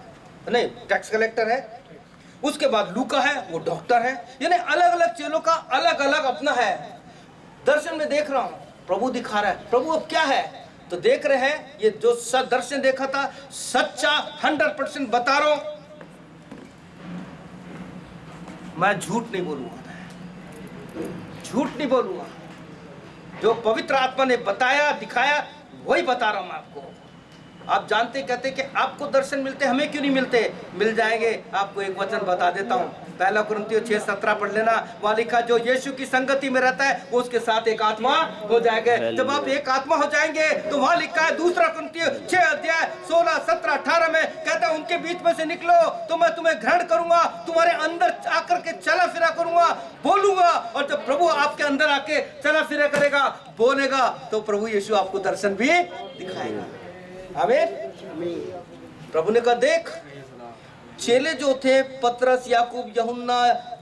नहीं टैक्स कलेक्टर है। उसके बाद लूका है, वो डॉक्टर है। यानी अलग अलग चेलों का अलग अलग अपना है। दर्शन में देख रहा हूं, प्रभु दिखा रहा है। प्रभु अब क्या है तो देख रहे हैं, ये जो दर्शन देखा था सच्चा 100% बता रहा हूं। मैं झूठ नहीं बोलूंगा, झूठ नहीं बोलूंगा। जो पवित्र आत्मा ने बताया दिखाया वही बता रहा हूं मैं आपको। आप जानते कहते कि आपको दर्शन मिलते, हमें क्यों नहीं मिलते? मिल जाएंगे। आपको एक वचन बता देता हूं, 1 कुरिन्थियों 6:17 पढ़ लेना। वहां लिखा जो यीशु की संगति में रहता है वो उसके साथ एक आत्मा हो जाएगा। जब आप एक आत्मा हो जाएंगे तो वहां लिखा है 2 कुरिन्थियों 6:16, 17, 18 में कहता है उनके बीच में से निकलो तो मैं तुम्हें ग्रहण करूंगा, तुम्हारे अंदर आकर के चला फिरा करूंगा, बोलूंगा। और जब प्रभु आपके अंदर आके चला फिरा करेगा, बोलेगा, तो प्रभु यीशु आपको दर्शन भी दिखाएगा। आमीन। प्रभु ने कहा देख, चेले जो थे पतरस, याकूब, यूहन्ना,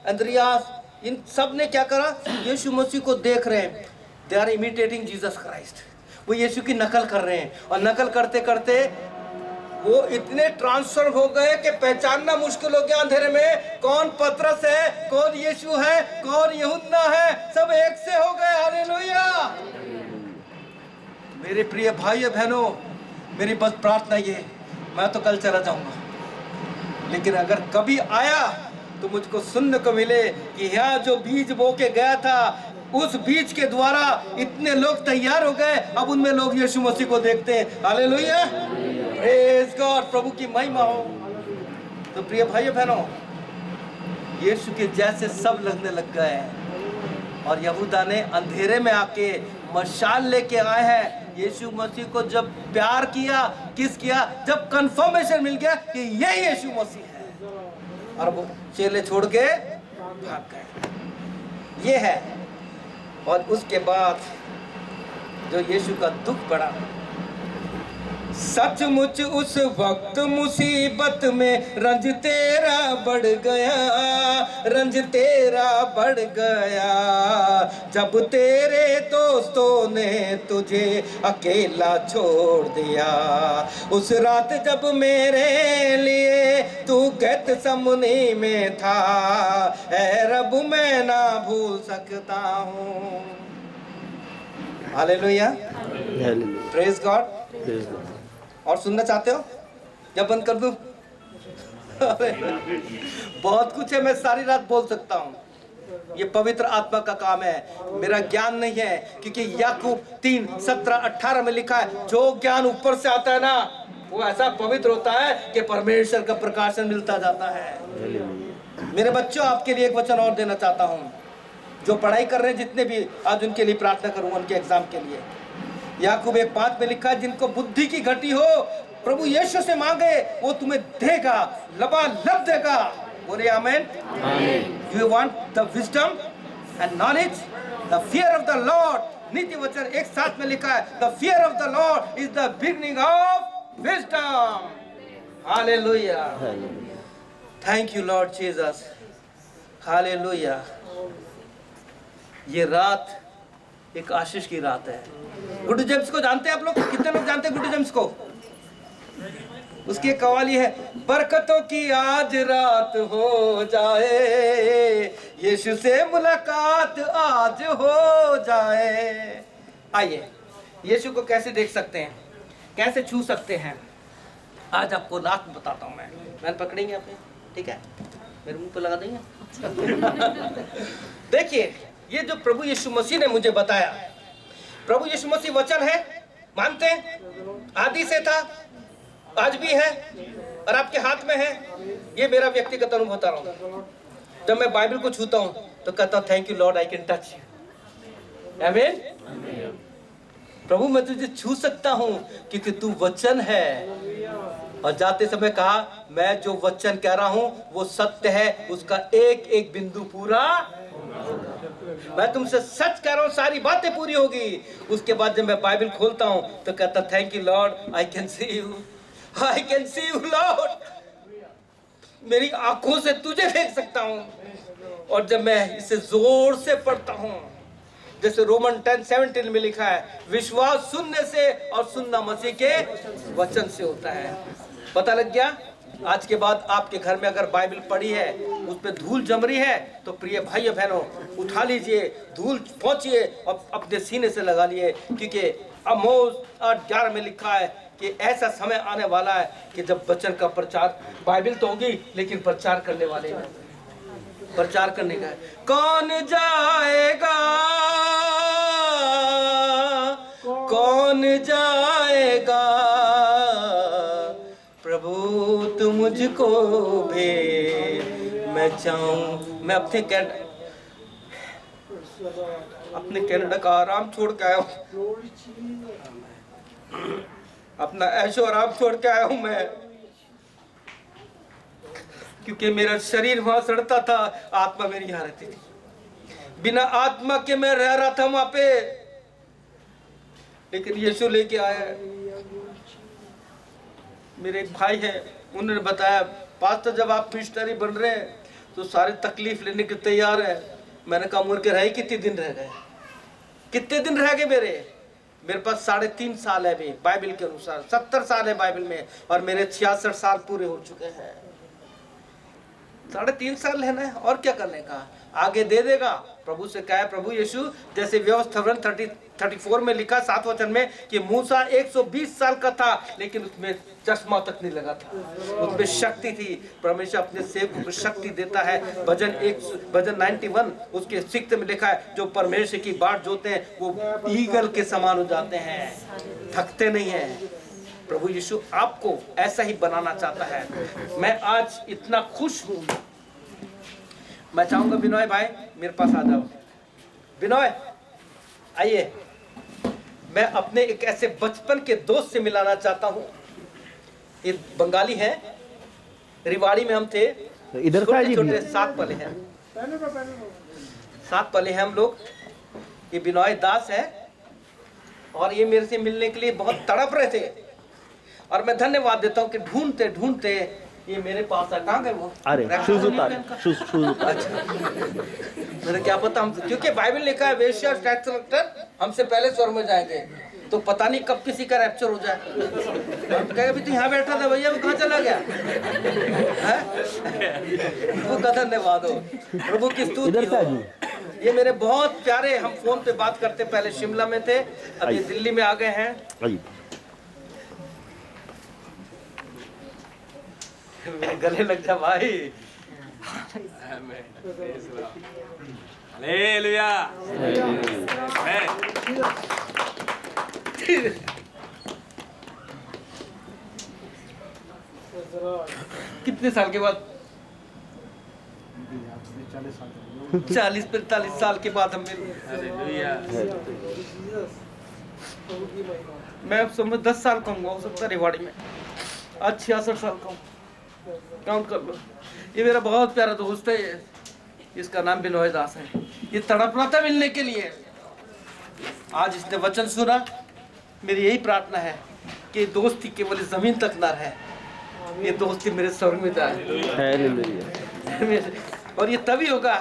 अंद्रियास, इन सब ने क्या करा? यीशु मसीह को देख रहे हैं। They are imitating Jesus Christ. वो यीशु की नकल कर रहे हैं और नकल करते करते वो इतने ट्रांसफर हो गए कि पहचानना मुश्किल हो गया अंधेरे में कौन पतरस है, कौन यीशु है, कौन यूहन्ना है। सब एक से हो गए। हालेलुया। मेरे प्रिय भाइयों बहनों, मेरी बस प्रार्थना ये, मैं तो कल चला जाऊंगा, लेकिन अगर कभी आया तो मुझको सुनने को मिले कि यहाँ जो बीज बो के गया था, उस बीज के द्वारा इतने लोग तैयार हो गए, अब उनमें लोग यीशु मसीह को देखते हैं। हालेलुया, प्रेज गॉड, प्रभु की महिमा हो। तो प्रिय भाइयों बहनों, यीशु के जैसे सब लगने लग गए और यहूदा ने अंधेरे में आके मशाल लेके आए हैं। यीशु मसीह को जब प्यार किया, किस किया, जब कंफर्मेशन मिल गया कि ये यीशु मसीह है, और वो चेले छोड़ के भाग गए। ये है। और उसके बाद जो यीशु का दुख बढ़ा, सचमुच उस वक्त मुसीबत में रंज तेरा बढ़ गया, रंज तेरा बढ़ गया, जब तेरे दोस्तों ने तुझे अकेला छोड़ दिया। उस रात जब मेरे लिए तू गेतसमनी में था, ऐ रब मैं ना भूल सकता हूँ। Hallelujah, praise God. और सुनना चाहते हो? जब बंद कर दूं? बहुत कुछ है, मैं सारी रात बोल सकता हूँ। ये पवित्र आत्मा का काम है, मेरा ज्ञान नहीं है। क्योंकि याकूब 3:17-18 में लिखा है जो ज्ञान ऊपर से आता है ना, वो ऐसा पवित्र होता है कि परमेश्वर का प्रकाशन मिलता जाता है। मेरे बच्चों, आपके लिए एक वचन और देना चाहता हूँ। जो पढ़ाई कर रहे हैं जितने भी, आज उनके लिए प्रार्थना करूंगा, उनके एग्जाम के लिए। याकूब 1:5 में लिखा है जिनको बुद्धि की घटी हो प्रभु यीशु से मांगे, वो तुम्हें देगा, लबालब देगा। बोले आमीन। You want the wisdom and knowledge, the fear of the Lord. नीति वचन 1:7 में लिखा है the fear of the Lord is the beginning of wisdom. Hallelujah, thank you Lord Jesus. Hallelujah. ये रात एक आशीष की रात है। गुड जेम्स को जानते हैं आप लोग? कितने लोग जानते हैं गुड जेम्स को? उसकी एक कवाली है, बरकतों की आज रात हो जाए, यीशु से मुलाकात आज हो जाए। आइए, यीशु को कैसे देख सकते हैं, कैसे छू सकते हैं, आज आपको रात में बताता हूं। मैं पकड़ेंगे आपने, ठीक है? मेरे मुंह पे लगा देंगे। देखिए, ये जो प्रभु यीशु मसीह ने मुझे बताया, प्रभु यीशु मसीह वचन है, मानते हैं? आदि से था, आज भी है और आपके हाथ में है। ये मेरा व्यक्तिगत अनुभव बता रहा हूँ। जब मैं बाइबल को छूता हूँ तो कहता हूँ thank you Lord, I can touch you. आमीन। प्रभु मैं तुझे छू सकता हूँ क्योंकि तू वचन है। और जाते समय कहा मैं जो वचन कह रहा हूँ वो सत्य है, उसका एक एक बिंदु पूरा। मैं तुमसे सच कह रहा हूँ, सारी बातें पूरी होगी। उसके बाद जब मैं बाइबल खोलता हूँ तो कहता thank you Lord, I can see you, I can see you Lord. मेरी आंखों से तुझे देख सकता हूँ। और जब मैं इसे जोर से पढ़ता हूँ, जैसे रोमन 10:17 में लिखा है, विश्वास सुनने से और सुनना मसीह के वचन से होता है। पता लग गया? आज के बाद आपके घर में अगर बाइबल पढ़ी है, उस पर धूल जम रही है, तो प्रिय भाइयों बहनों उठा लीजिए, धूल पहुंचिए और अपने सीने से लगा लिए। क्योंकि आमोस 8:11 में लिखा है कि ऐसा समय आने वाला है कि जब वचन का प्रचार, बाइबल तो होगी लेकिन प्रचार करने वाले प्रचार करने का है। कौन जाएगा, कौन जाएगा, प्रभु तू मुझको भेज, मैं चाहूं। मैं अपने कनाडा का आराम छोड़ के आया हूं, अपना ऐशो आराम छोड़ के आया हूं मैं, क्योंकि मेरा शरीर वहां सड़ता था, आत्मा मेरी यहाँ रहती थी। बिना आत्मा के मैं रह रहा था वहां पे, लेकिन यीशु लेके आया। मेरे एक भाई है, उन्होंने बताया पास्टर जब आप मिशनरी बन रहे हैं तो सारे तकलीफ लेने के तैयार है। मैंने कहा मुझे रहे कितने दिन रह गए, कितने दिन रह गए मेरे पास 3.5 साल है अभी बाइबल के अनुसार, 70 साल है बाइबल में, और मेरे 66 साल पूरे हो चुके हैं। 3.5 साल है ना, और क्या करने का, आगे दे देगा। प्रभु से कहा प्रभु यीशु, जैसे व्यवस्थापन 34 में लिखा 7 वचन में कि मूसा 120 साल का था, लेकिन उसमें चश्मा तक नहीं लगा था, उसमें शक्ति थी। परमेश्वर अपने सेवकों को शक्ति देता है। भजन 91 उसके 6 में लिखा है, जो परमेश्वर की बाट जोते हैं वो ईगल के समान हो जाते हैं, थकते नहीं हैं। प्रभु यीशु आपको ऐसा ही बनाना चाहता है। मैं आज इतना खुश हूँ। मैं चाहूंगा बिनोय भाई मेरे पास आ जाओ। बिनोय आइए, मैं अपने एक ऐसे बचपन के दोस्त से मिलाना चाहता हूँ। ये बंगाली है, रिवाड़ी में हम थे, इधर का जी, छोटे 7 पले हैं, 7 पले हैं हम लोग। ये बिनोय दास है, और ये मेरे से मिलने के लिए बहुत तड़प रहे थे, और मैं धन्यवाद देता हूँ कि ढूंढते ढूंढते ये मेरे पास है। कहाँ गए वो? अरे शूज उतार, शूज उतार। मैंने क्या पता, हम क्योंकि बाइबल लिखा है वेश्या टैक्स कलेक्टर हमसे पहले स्वर्ग में जाएंगे, तो पता नहीं कब किसी का रैप्चर हो जाए। हम कहेंगे अभी तो यहाँ बैठा था भैया, वो कहाँ चला गया है? प्रभु का धन्यवाद हो, प्रभु की स्तुति हो। ये मेरे बहुत प्यारे, हम फोन पे बात करते, पहले शिमला में थे, अभी दिल्ली में आ गए हैं। मेरे गले लग जा भाई। हालेलुया। कितने साल के बाद? 40-45 साल के बाद हम मिले। मैं अब समझ 10 साल का हूँ, हो सकता है रेवाड़ी में। आज 66 साल का हूँ, काउंट कर लो। ये मेरा बहुत प्यारा दोस्त है, इसका नाम बिनोय दास है। ये तड़प रहा था मिलने के लिए, आज इसने वचन सुना। मेरी यही प्रार्थना है कि दोस्ती केवल जमीन तक ना रहे, ये दोस्ती मेरे स्वर्ग में जाए। और ये तभी होगा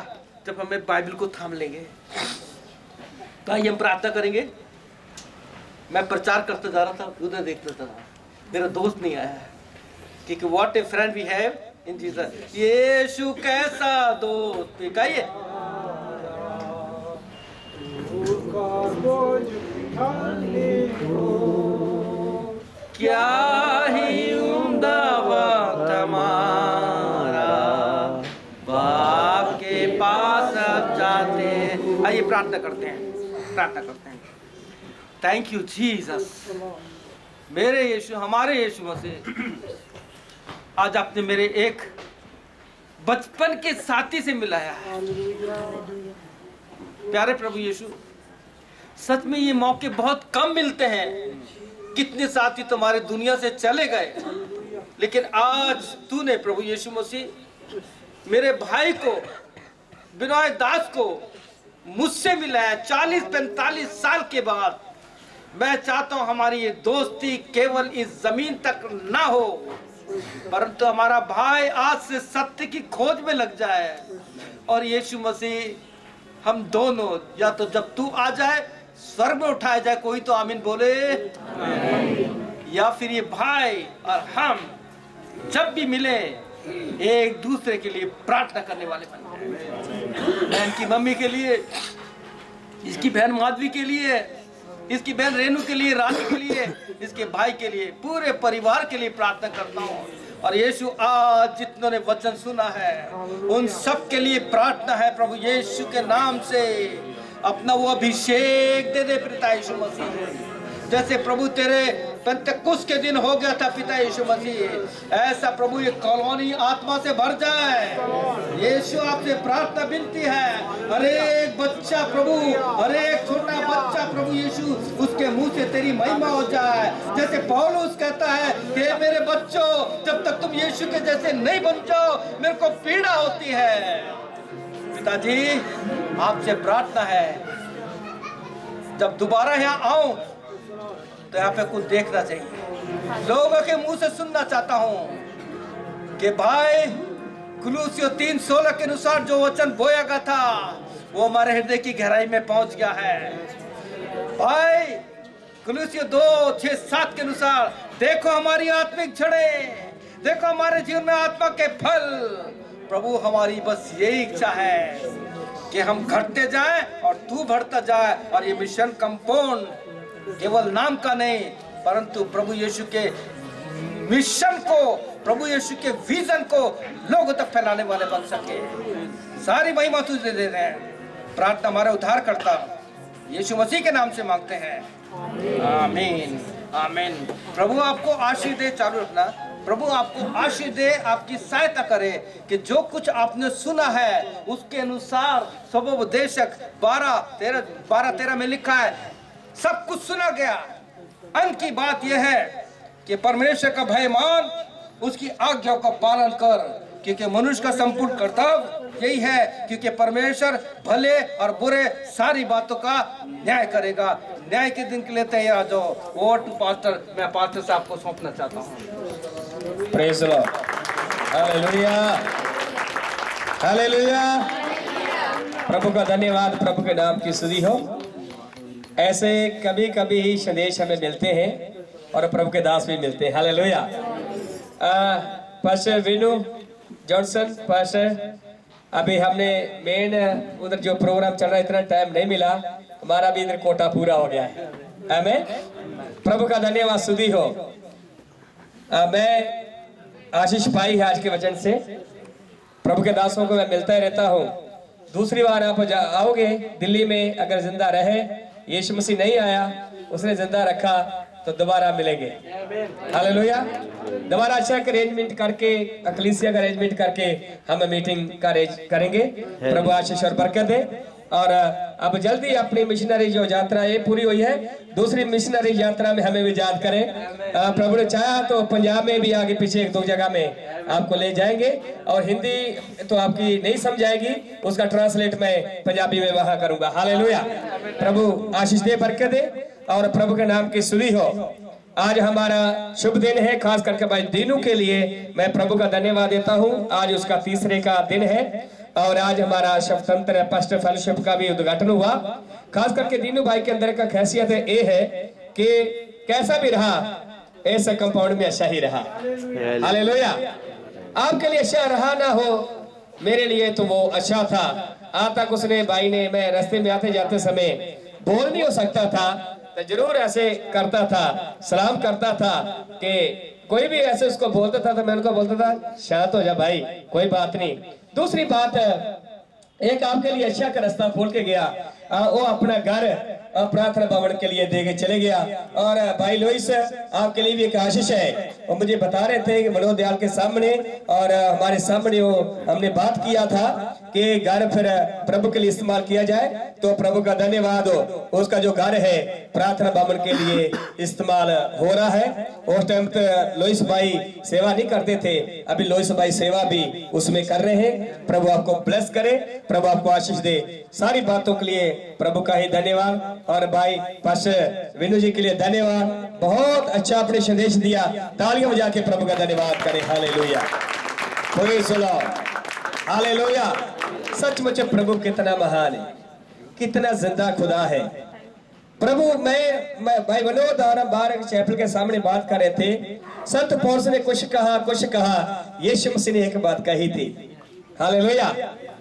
जब हमें बाइबल को थाम लेंगे। तो आइए हम प्रार्थना करेंगे। मैं प्रचार करते जा रहा था, उधर देखता था, मेरा दोस्त नहीं आया है, क्योंकि what a friend we have in Jesus. यीशु कैसा दोस्त, गाइए। क्या ही उम्दा वक्त हमारा, बाप के पास अब जाते हैं। आइए प्रार्थना करते हैं, प्रार्थना करते हैं। थैंक यू जीसस, मेरे यीशु, हमारे यीशु मसीह, आज आपने मेरे एक बचपन के साथी से मिलाया है। प्यारे प्रभु यीशु, सच में ये मौके बहुत कम मिलते हैं। कितने साथी तुम्हारे दुनिया से चले गए, लेकिन आज तूने प्रभु यीशु मसीह मेरे भाई को, बिनोय दास को मुझसे मिलाया 40-45 साल के बाद। मैं चाहता हूं हमारी ये दोस्ती केवल इस जमीन तक ना हो, परंतु हमारा भाई आज से सत्य की खोज में लग जाए। और यीशु मसीह हम दोनों, या तो जब तू आ जाए स्वर्ग में उठाया जाए, कोई तो आमीन बोले, या फिर ये भाई और हम जब भी मिले एक दूसरे के लिए प्रार्थना करने वाले बन जाए। बहन की मम्मी के लिए, इसकी बहन माधवी के लिए, इसकी बहन रेनू के लिए, रानी के लिए, इसके भाई के लिए, पूरे परिवार के लिए प्रार्थना करता हूँ। और यीशु आज जितनों ने वचन सुना है उन सब के लिए प्रार्थना है प्रभु यीशु के नाम से अपना वो अभिषेक दे दे पिता यीशु मसीह। जैसे प्रभु तेरे पेंतकुस्त के दिन हो गया था पिता यीशु मसीह, ऐसा प्रभु ये कॉलोनी आत्मा से भर जाए। यीशु आपसे प्रार्थना विनती है, हर एक बच्चा प्रभु, हर एक छोटा बच्चा प्रभु यीशु उसके मुंह से तेरी महिमा हो जाए। जैसे पौलुस कहता है कि मेरे बच्चों जब तक तुम यीशु के जैसे नहीं बन जाओ मेरे को पीड़ा होती है। पिताजी आपसे प्रार्थना है जब दोबारा यहाँ आऊं तो यहाँ पे कुछ देखना चाहिए, लोगों के मुंह से सुनना चाहता हूँ कि भाई कुलूसियों 3:16 के अनुसार जो वचन बोया गया था वो हमारे हृदय की गहराई में पहुंच गया है। भाई कुलूसियों 2:6-7 के अनुसार देखो हमारी आत्मिक जड़ें, देखो हमारे जीवन में आत्मा के फल। प्रभु हमारी बस यही इच्छा है कि हम घटते जाएं और तू बढ़ता जाए, और ये मिशन कंपाउंड केवल नाम का नहीं परंतु प्रभु यीशु के मिशन को, प्रभु यीशु के विजन को लोगों तक फैलाने वाले बन सके। सारी महिमा तुझे दे रहे हैं। प्रार्थना हमारे उद्धार करता यीशु मसीह के नाम से मांगते हैं, आमीन आमीन। प्रभु आपको आशीष दे, चालू रखना। प्रभु आपको आशीष दे, आपकी सहायता करे कि जो कुछ आपने सुना है उसके अनुसार सबोपदेशक 12:13 में लिखा है सब कुछ सुना गया। अंत की बात यह है कि परमेश्वर का भय मान, उसकी आज्ञाओं का पालन कर, क्योंकि मनुष्य का संपूर्ण कर्तव्य यही है, क्योंकि परमेश्वर भले और बुरे सारी बातों का न्याय करेगा। न्याय के दिन के लिए तैयार आ जाओ। ओवर टू पास्टर, मैं पास्टर साहब को सौंपना चाहता हूँ। प्रेज द लॉर्ड, हालेलुया हालेलुया। प्रभु का धन्यवाद, प्रभु के नाम की स्तुति हो। ऐसे कभी कभी ही संदेश हमें मिलते हैं और प्रभु के दास भी मिलते हैं, hallelujah. Pastor Vinu Johnson pastor, अभी हमने मेन उधर जो प्रोग्राम चल रहा है इतना टाइम नहीं मिला, हमारा भी इधर कोटा पूरा हो गया है, आमीन। प्रभु का धन्यवाद, स्तुति हो। मैं आशीष पाई है आज के वचन से, प्रभु के दासों को मैं मिलता ही रहता हूँ। दूसरी बार आप आओगे दिल्ली में, अगर जिंदा रहे, यीशु मसीह नहीं आया, उसने जिंदा रखा तो दोबारा मिलेंगे, हालेलुया। दोबारा अच्छा अरेंजमेंट करके, अकलीसिया का अरेंजमेंट करके हम मीटिंग का अरेंज करेंगे। प्रभु आशीष और बरकत दे। और अब जल्दी अपनी मिशनरी जो यात्रा ये पूरी हुई है, दूसरी मिशनरी यात्रा में हमें भी याद करें। प्रभु ने चाहा तो पंजाब में भी आगे पीछे 1-2 जगह में आपको ले जाएंगे, और हिंदी तो आपकी नहीं समझाएगी, उसका ट्रांसलेट मैं पंजाबी में वहां करूंगा, हालेलुया। प्रभु आशीष दे, बरकत दे, और प्रभु के नाम की स्तुति हो। आज हमारा शुभ दिन है, खास करके भाई दीनू के लिए मैं प्रभु का धन्यवाद देता हूँ। आज उसका तीसरे का दिन है, और आज हमारा स्वतंत्र पास्टर फेलोशिप का भी उद्घाटन हुआ। खास करके दीनू भाई के अंदर का खासियत ये है कि कैसा भी रहा ऐसा कंपाउंड में अच्छा ही रहा, हालेलुया। आपके लिए अच्छा रहा ना हो, मेरे लिए तो वो अच्छा था। आज तक उसने भाई ने, मैं रास्ते में आते जाते समय बोल नहीं हो सकता था तो जरूर ऐसे करता था, सलाम करता था कि कोई भी ऐसे उसको बोलता था तो मैं उनको बोलता था शांत हो जा भाई, कोई बात नहीं। दूसरी बात, एक आपके लिए अच्छा का रास्ता खोल के गया, वो अपना घर प्रार्थना भवन के लिए दे के चले गया। और भाई लोइस आपके लिए भी एक आशीष है। वो मुझे बता रहे थे कि मनोज दयाल के सामने और हमारे सामने वो हमने बात किया था कि घर फिर प्रभु के लिए इस्तेमाल किया जाए, तो प्रभु का धन्यवाद हो, उसका जो घर है प्रार्थना भवन के लिए इस्तेमाल हो रहा है। उस टाइम तो लोइस भाई सेवा नहीं करते थे, अभी लोइस भाई सेवा भी उसमें कर रहे हैं। प्रभु आपको ब्लेस करे, प्रभु आपको आशीष दे। सारी बातों के लिए प्रभु का ही धन्यवाद। और भाई पास्टर विनू जी के लिए धन्यवाद, बहुत अच्छा आपने संदेश दिया। तालियां बजा के प्रभु का धन्यवाद करें, hallelujah, praise the Lord, hallelujah. सचमुच प्रभु कितना महान है, कितना जिंदा खुदा है प्रभु। मैं भाई विनोद और बाहर चैपल के सामने बात कर रहे थे, संत पौलुस ने कुछ कहा, यीशु मसीह ने एक बात कही थी, हालेलुया।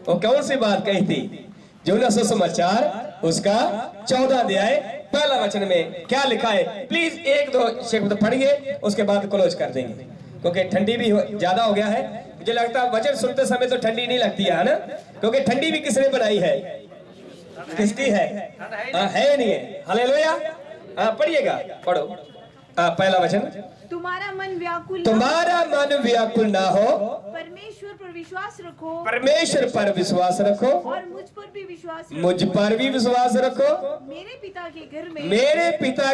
वो कौन सी बात कही थी? यूहन्ना सुसमाचार उसका 14 अध्याय पहला वचन में क्या लिखा है? प्लीज 1-2 शब्द पढ़िए, उसके बाद क्लोज कर देंगे। क्योंकि ठंडी भी ज्यादा हो गया है। मुझे लगता है वचन सुनते समय तो ठंडी नहीं लगती है ना, क्योंकि ठंडी भी किसने बनाई है? किसकी है? है नहीं है। हालेलुया। पढ़िएगा, पढ़ो पहला वचन। तुम्हारा मन व्याकुल ना हो, परमेश्वर पर विश्वास रखो, परमेश्वर पर विश्वास रखो, और मुझ पर भी विश्वास रखो। मुझ पर भी विश्वास रखो। मेरे पिता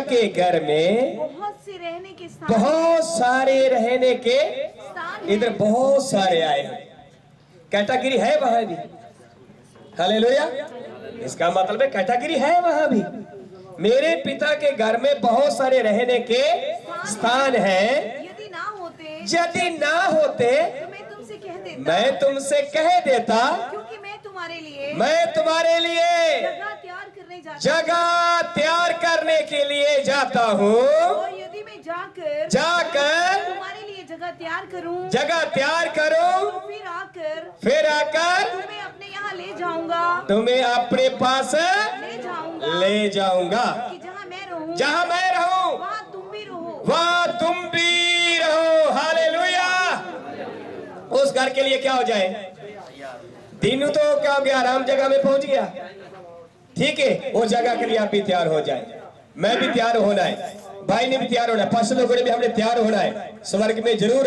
के घर में बहुत से रहने के स्थान, बहुत सारे रहने के स्थान इधर हैं। बहुत सारे आए हैं। कैटेगरी है वहां भी। हालेलुया। इसका मतलब है कैटेगरी है वहां भी। मेरे पिता के घर में बहुत सारे रहने के स्थान हैं। यदि ना होते तो मैं तुमसे कह देता, क्योंकि मैं तुम्हारे लिए जगह तैयार करने के लिए जाता हूँ। और यदि मैं जाकर तुम्हारे लिए जगह तैयार करूं, तो फिर आकर तुम्हें अपने यहाँ ले जाऊंगा, तुम्हें अपने पास ले जाऊंगा कि जहाँ मैं रहूं वहाँ तुम भी रहो। हालेलुया। उस घर के लिए क्या हो जाए? दीनू तो क्या हो गया? आराम जगह में पहुंच गया। ठीक है, उस जगह के लिए आप भी तैयार हो जाए। मैं भी तैयार होना है, भाई ने भी तैयार होना है, पांच लोगों ने भी हमने तैयार होना है। स्वर्ग में जरूर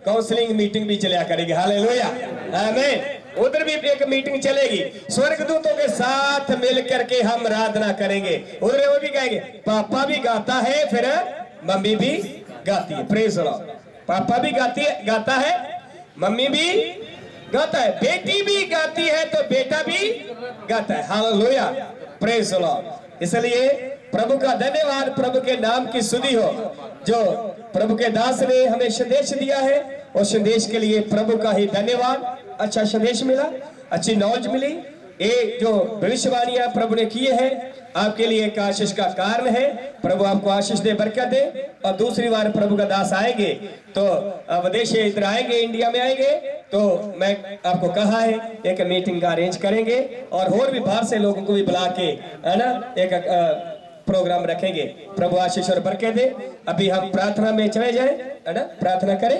काउंसलिंग मीटिंग भी चलिया करेगी। हालेलुया। आमीन। उधर भी एक मीटिंग चलेगी, स्वर्गदूतों के साथ मिल करके हम आराधना करेंगे। उधर वो भी गाएंगे, पापा भी गाता है, फिर मम्मी भी गाती है। Praise the Lord. पापा भी गाता है, मम्मी भी गाता है, बेटी भी गाती है तो बेटा भी गाता है। हालेलुया। Praise the Lord. इसलिए प्रभु का धन्यवाद, प्रभु के नाम की स्तुति हो। जो प्रभु के दास ने हमें संदेश दिया है, उस संदेश के लिए प्रभु का ही धन्यवाद। अच्छा संदेश मिला, अच्छी नॉलेज मिली। ये जो भविष्यवाणियां प्रभु ने किए हैं आपके लिए एक आशीष का कारण है। प्रभु आपको आशीष दे, बरकत दे। और दूसरी बार प्रभु का दास आएंगे तो विदेश इधर आएंगे, इंडिया में आएंगे तो मैं आपको कहा है एक मीटिंग का अरेंज करेंगे और भी बाहर से लोगों को भी बुला के, है ना, एक प्रोग्राम रखेंगे। प्रभु आशीष और बरकत दे। अभी हम प्रार्थना में चले जाए, है ना, प्रार्थना करें।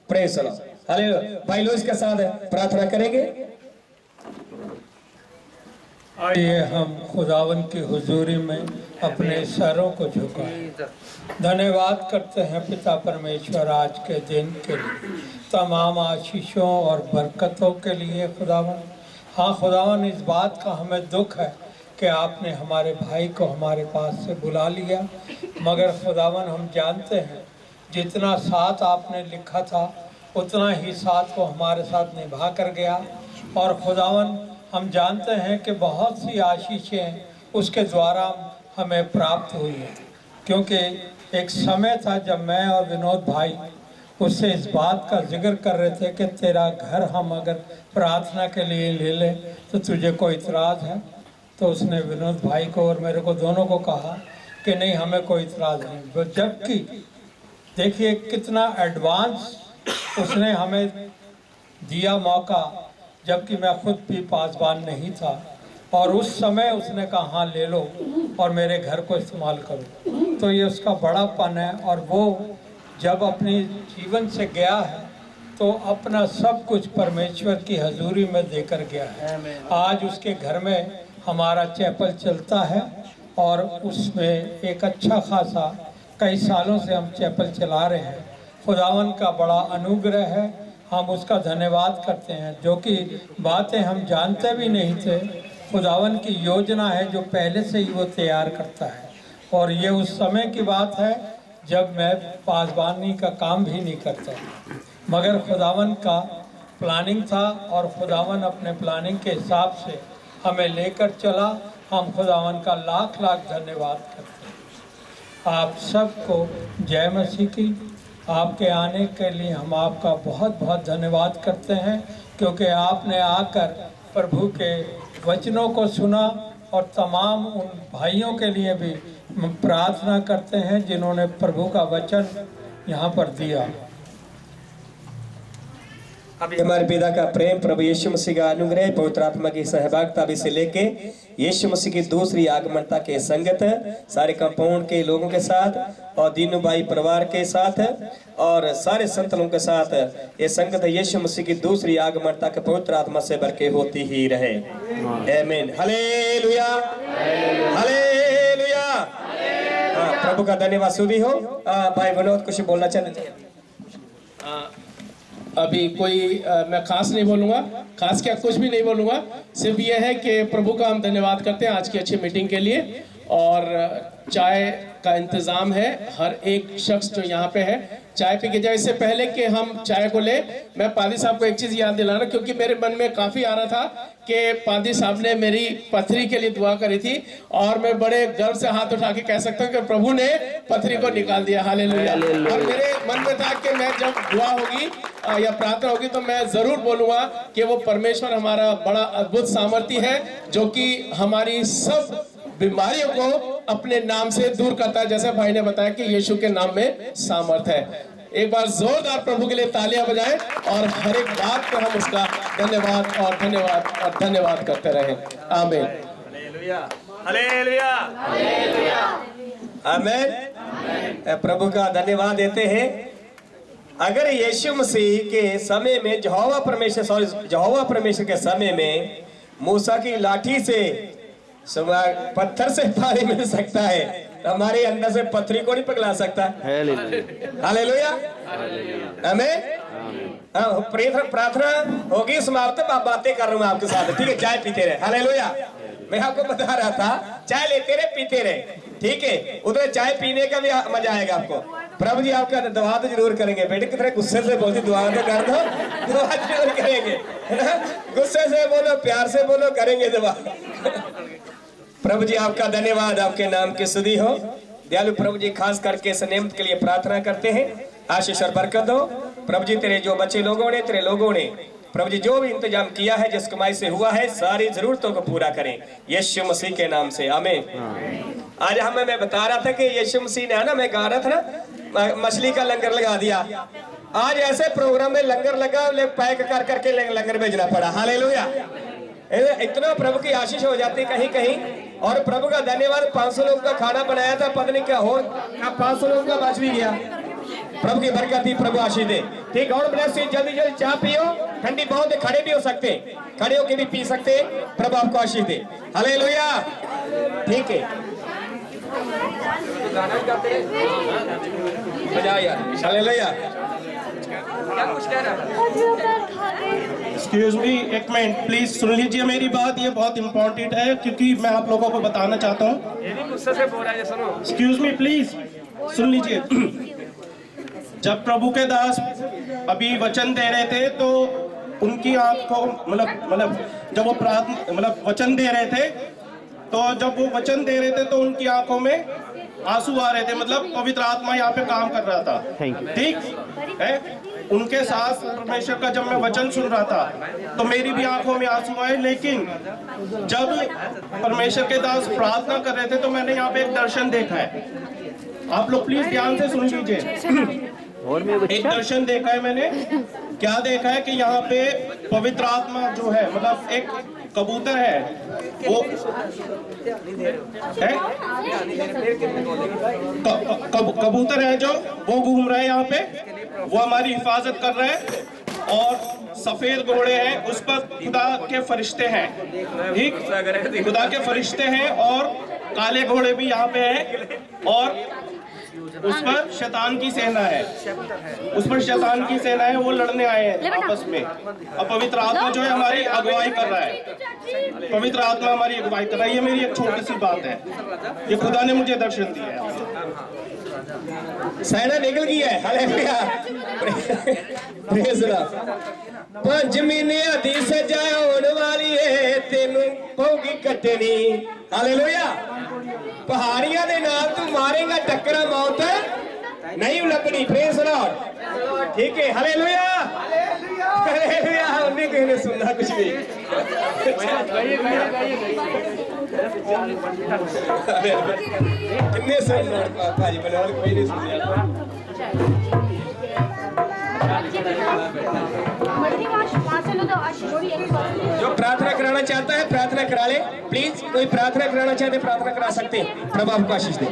Praise the Lord. हालेलुया। भाई लोग इसके साथ प्रार्थना करेंगे। आइए हम खुदावन की हुजूरी में अपने सरों को झुकाएं। धन्यवाद करते हैं पिता परमेश्वर आज के दिन के लिए, तमाम आशीषों और बरकतों के लिए खुदावन। हाँ खुदावन, इस बात का हमें दुख है कि आपने हमारे भाई को हमारे पास से बुला लिया, मगर खुदावन हम जानते हैं जितना साथ आपने लिखा था उतना ही साथ वो हमारे साथ निभा कर गया। और खुदावन हम जानते हैं कि बहुत सी आशीषें उसके द्वारा हमें प्राप्त हुई हैं, क्योंकि एक समय था जब मैं और विनोद भाई उससे इस बात का जिक्र कर रहे थे कि तेरा घर हम अगर प्रार्थना के लिए ले लें तो तुझे कोई इतराज़ है? तो उसने विनोद भाई को और मेरे को दोनों को कहा कि नहीं, हमें कोई इतराज़ नहीं। जबकि देखिए कितना एडवांस उसने हमें दिया मौका, जबकि मैं खुद भी पासबान नहीं था। और उस समय उसने कहा हाँ ले लो और मेरे घर को इस्तेमाल करो। तो ये उसका बड़ापन है। और वो जब अपने जीवन से गया है तो अपना सब कुछ परमेश्वर की हजूरी में देकर गया है। आज उसके घर में हमारा चैपल चलता है और उसमें एक अच्छा खासा कई सालों से हम चैपल चला रहे हैं। खुदावन का बड़ा अनुग्रह है, हम उसका धन्यवाद करते हैं। जो कि बातें हम जानते भी नहीं थे, खुदावन की योजना है जो पहले से ही वो तैयार करता है। और ये उस समय की बात है जब मैं पासबानी का काम भी नहीं करता, मगर खुदावन का प्लानिंग था और खुदावन अपने प्लानिंग के हिसाब से हमें लेकर चला। हम खुदावन का लाख लाख धन्यवाद करते हैं। आप सबको जय मसीह की। आपके आने के लिए हम आपका बहुत बहुत धन्यवाद करते हैं, क्योंकि आपने आकर प्रभु के वचनों को सुना। और तमाम उन भाइयों के लिए भी प्रार्थना करते हैं जिन्होंने प्रभु का वचन यहाँ पर दिया। अभी हमारे पिता का प्रेम, प्रभु यीशु मसीह का अनुग्रह, पवित्र आत्मा की सहभागिता भी से लेके यीशु मसीह की दूसरी आगमनता के संगत सारे कंपाउंड के लोगों के साथ और दीनू भाई परिवार के साथ और सारे संतों के साथ ये संगत यीशु मसीह की दूसरी आगमनता के पवित्र आत्मा से भर के होती ही रहे। आमीन। हालेलुया, हालेलुया। प्रभु का धन्यवाद। सुधी हो भाई विनोद कुछ बोलना चाहते हैं? अभी कोई मैं खास नहीं बोलूंगा, खास क्या कुछ भी नहीं बोलूंगा, सिर्फ ये है कि प्रभु का हम धन्यवाद करते हैं आज की अच्छी मीटिंग के लिए। और चाय का इंतज़ाम है, हर एक शख्स जो यहाँ पे है चाय पी के जाए। इससे पहले कि हम चाय को ले, मैं पादी साहब को एक चीज़ याद दिलाना, क्योंकि मेरे मन में काफ़ी आ रहा था कि पादी साहब ने मेरी पथरी के लिए दुआ करी थी और मैं बड़े गर्व से हाथ उठा के कह सकता हूँ कि प्रभु ने पथरी को निकाल दिया। हालेलुया। और मेरे मन में था कि मैं जब दुआ होगी या प्रार्थना होगी तो मैं ज़रूर बोलूँगा कि वो परमेश्वर हमारा बड़ा अद्भुत सामर्थ्य है जो कि हमारी सब बीमारियों को अपने नाम से दूर करता है, जैसे भाई ने बताया कि यीशु के नाम में सामर्थ है। एक बार जोरदार प्रभु के लिए तालियां बजाएं और हर एक बात पर हम उसका धन्यवाद और धन्यवाद और धन्यवाद करते रहें। आमीन। हालेलुया, हालेलुया, आमीन। प्रभु का धन्यवाद देते हैं। अगर यीशु मसीह के समय में यहोवा परमेश्वर के समय में मूसा की लाठी से पत्थर से पानी मिल सकता है, तो हमारे अंदर से पथरी को नहीं पिघला सकता। हालेलुया, आमीन। प्रार्थना होगी समाप्त, अब बातें कर रहा हूँ आपके साथ, ठीक है? चाय पीते रहे। हालेलुया। मैं आपको बता रहा था चाय लेते रहे पीते रहे, ठीक है? उधर चाय पीने का भी मजा आएगा आपको। प्रभु जी आपका दुआ तो जरूर करेंगे। बेटे कितने गुस्से से बोलती, दुआ तो कर दो, दुआ जरूर करेंगे, है ना? गुस्से से बोलो, प्यार से बोलो, करेंगे दुआ। प्रभु जी आपका धन्यवाद, आपके नाम की स्तुति हो। दयालु प्रभु जी खास करके इस नियम के लिए प्रार्थना करते हैं, आशीष और बरकत दो। प्रभु जी तेरे जो बच्चे लोगों ने, तेरे लोगों ने प्रभु जी जो भी इंतजाम किया है, जिस कमाई से हुआ है, सारी जरूरतों को पूरा करें यीशु मसीह के नाम से। आमीन। आज हमें मैं बता रहा था कि यीशु मसीह ने, है ना, मैं गा रहा था ना, मछली का लंगर लगा दिया। आज ऐसे प्रोग्राम में लंगर लगा, पैक कर करके लंगर भेजना पड़ा। हालेलुया। इतना प्रभु की आशीष हो जाती कहीं कहीं। और प्रभु का धन्यवाद, 500 लोगों का खाना बनाया था, पता नहीं क्या हो, 500 लोगों का बच भी गया। प्रभु की बरकत ही, प्रभु आशीष दे। ठीक, और ब्लेस यू। जल्दी जल्दी चाय पियो, ठंडी बहुत है, खड़े भी हो सकते, खड़े होके भी पी सकते। प्रभु आपको आशीष दे। हालेलुया। ठीक है, हालेलुया। एक्सक्यूज मी, एक मिनट प्लीज सुन लीजिए मेरी बात, ये बहुत इंपॉर्टेंट है क्योंकि मैं आप लोगों को बताना चाहता हूँ। एक्सक्यूज मी प्लीज सुन लीजिए। जब प्रभु के दास अभी वचन दे रहे थे तो उनकी आंखों मतलब जब वो वचन दे रहे थे, तो जब वो वचन दे रहे थे तो उनकी आंखों में आंसू आ रहे थे, मतलब पवित्र आत्मा यहाँ पे काम कर रहा था। ठीक है, उनके साथ परमेश्वर का जब मैं वचन सुन रहा था तो मेरी भी आंखों में आंसू आए। लेकिन जब परमेश्वर के दास प्रार्थना कर रहे थे तो मैंने यहाँ पे एक दर्शन देखा है। आप लोग प्लीज ध्यान से सुन लीजिए। एक दर्शन देखा है मैंने। क्या देखा है कि यहाँ पे पवित्र आत्मा जो है, मतलब एक कबूतर है, वो कबूतर है जो वो घूम रहे हैं यहाँ पे, वो हमारी हिफाजत कर रहे हैं। और सफेद घोड़े हैं, उस पर खुदा के फरिश्ते हैं। ठीक, खुदा के फरिश्ते हैं। और काले घोड़े भी यहाँ पे हैं और उस पर शैतान की सेना है, उस पर शैतान की सेना है, वो लड़ने आए हैं आपस में। और पवित्र आत्मा जो है हमारी अगुवाई कर रहा है, पवित्र आत्मा हमारी अगुवाई कर रहा है। ये मेरी एक छोटी सी बात है, ये खुदा ने मुझे दर्शन दिया है। सेना निकल गई है। हालेलुया। Praise the. 5 महीने आधी सजा होने वाली है, तेनू पौगी कटनी। हालेलुया। पहाड़ियां दे नाल तू मारेगा टक्करा, मौत नहीं लपनी। Praise Lord. ठीक है, हालेलुया, हालेलुया। उन्हें किसी ने सुनना कुछ भी। कितने सुन भाजी बनाने कोई नहीं सुन। जो प्रार्थना कराना चाहता है प्रार्थना करा ले प्लीज। कोई प्रार्थना कराना चाहते प्रार्थना करा सकते हैं। प्रभु आपको आशीष दे।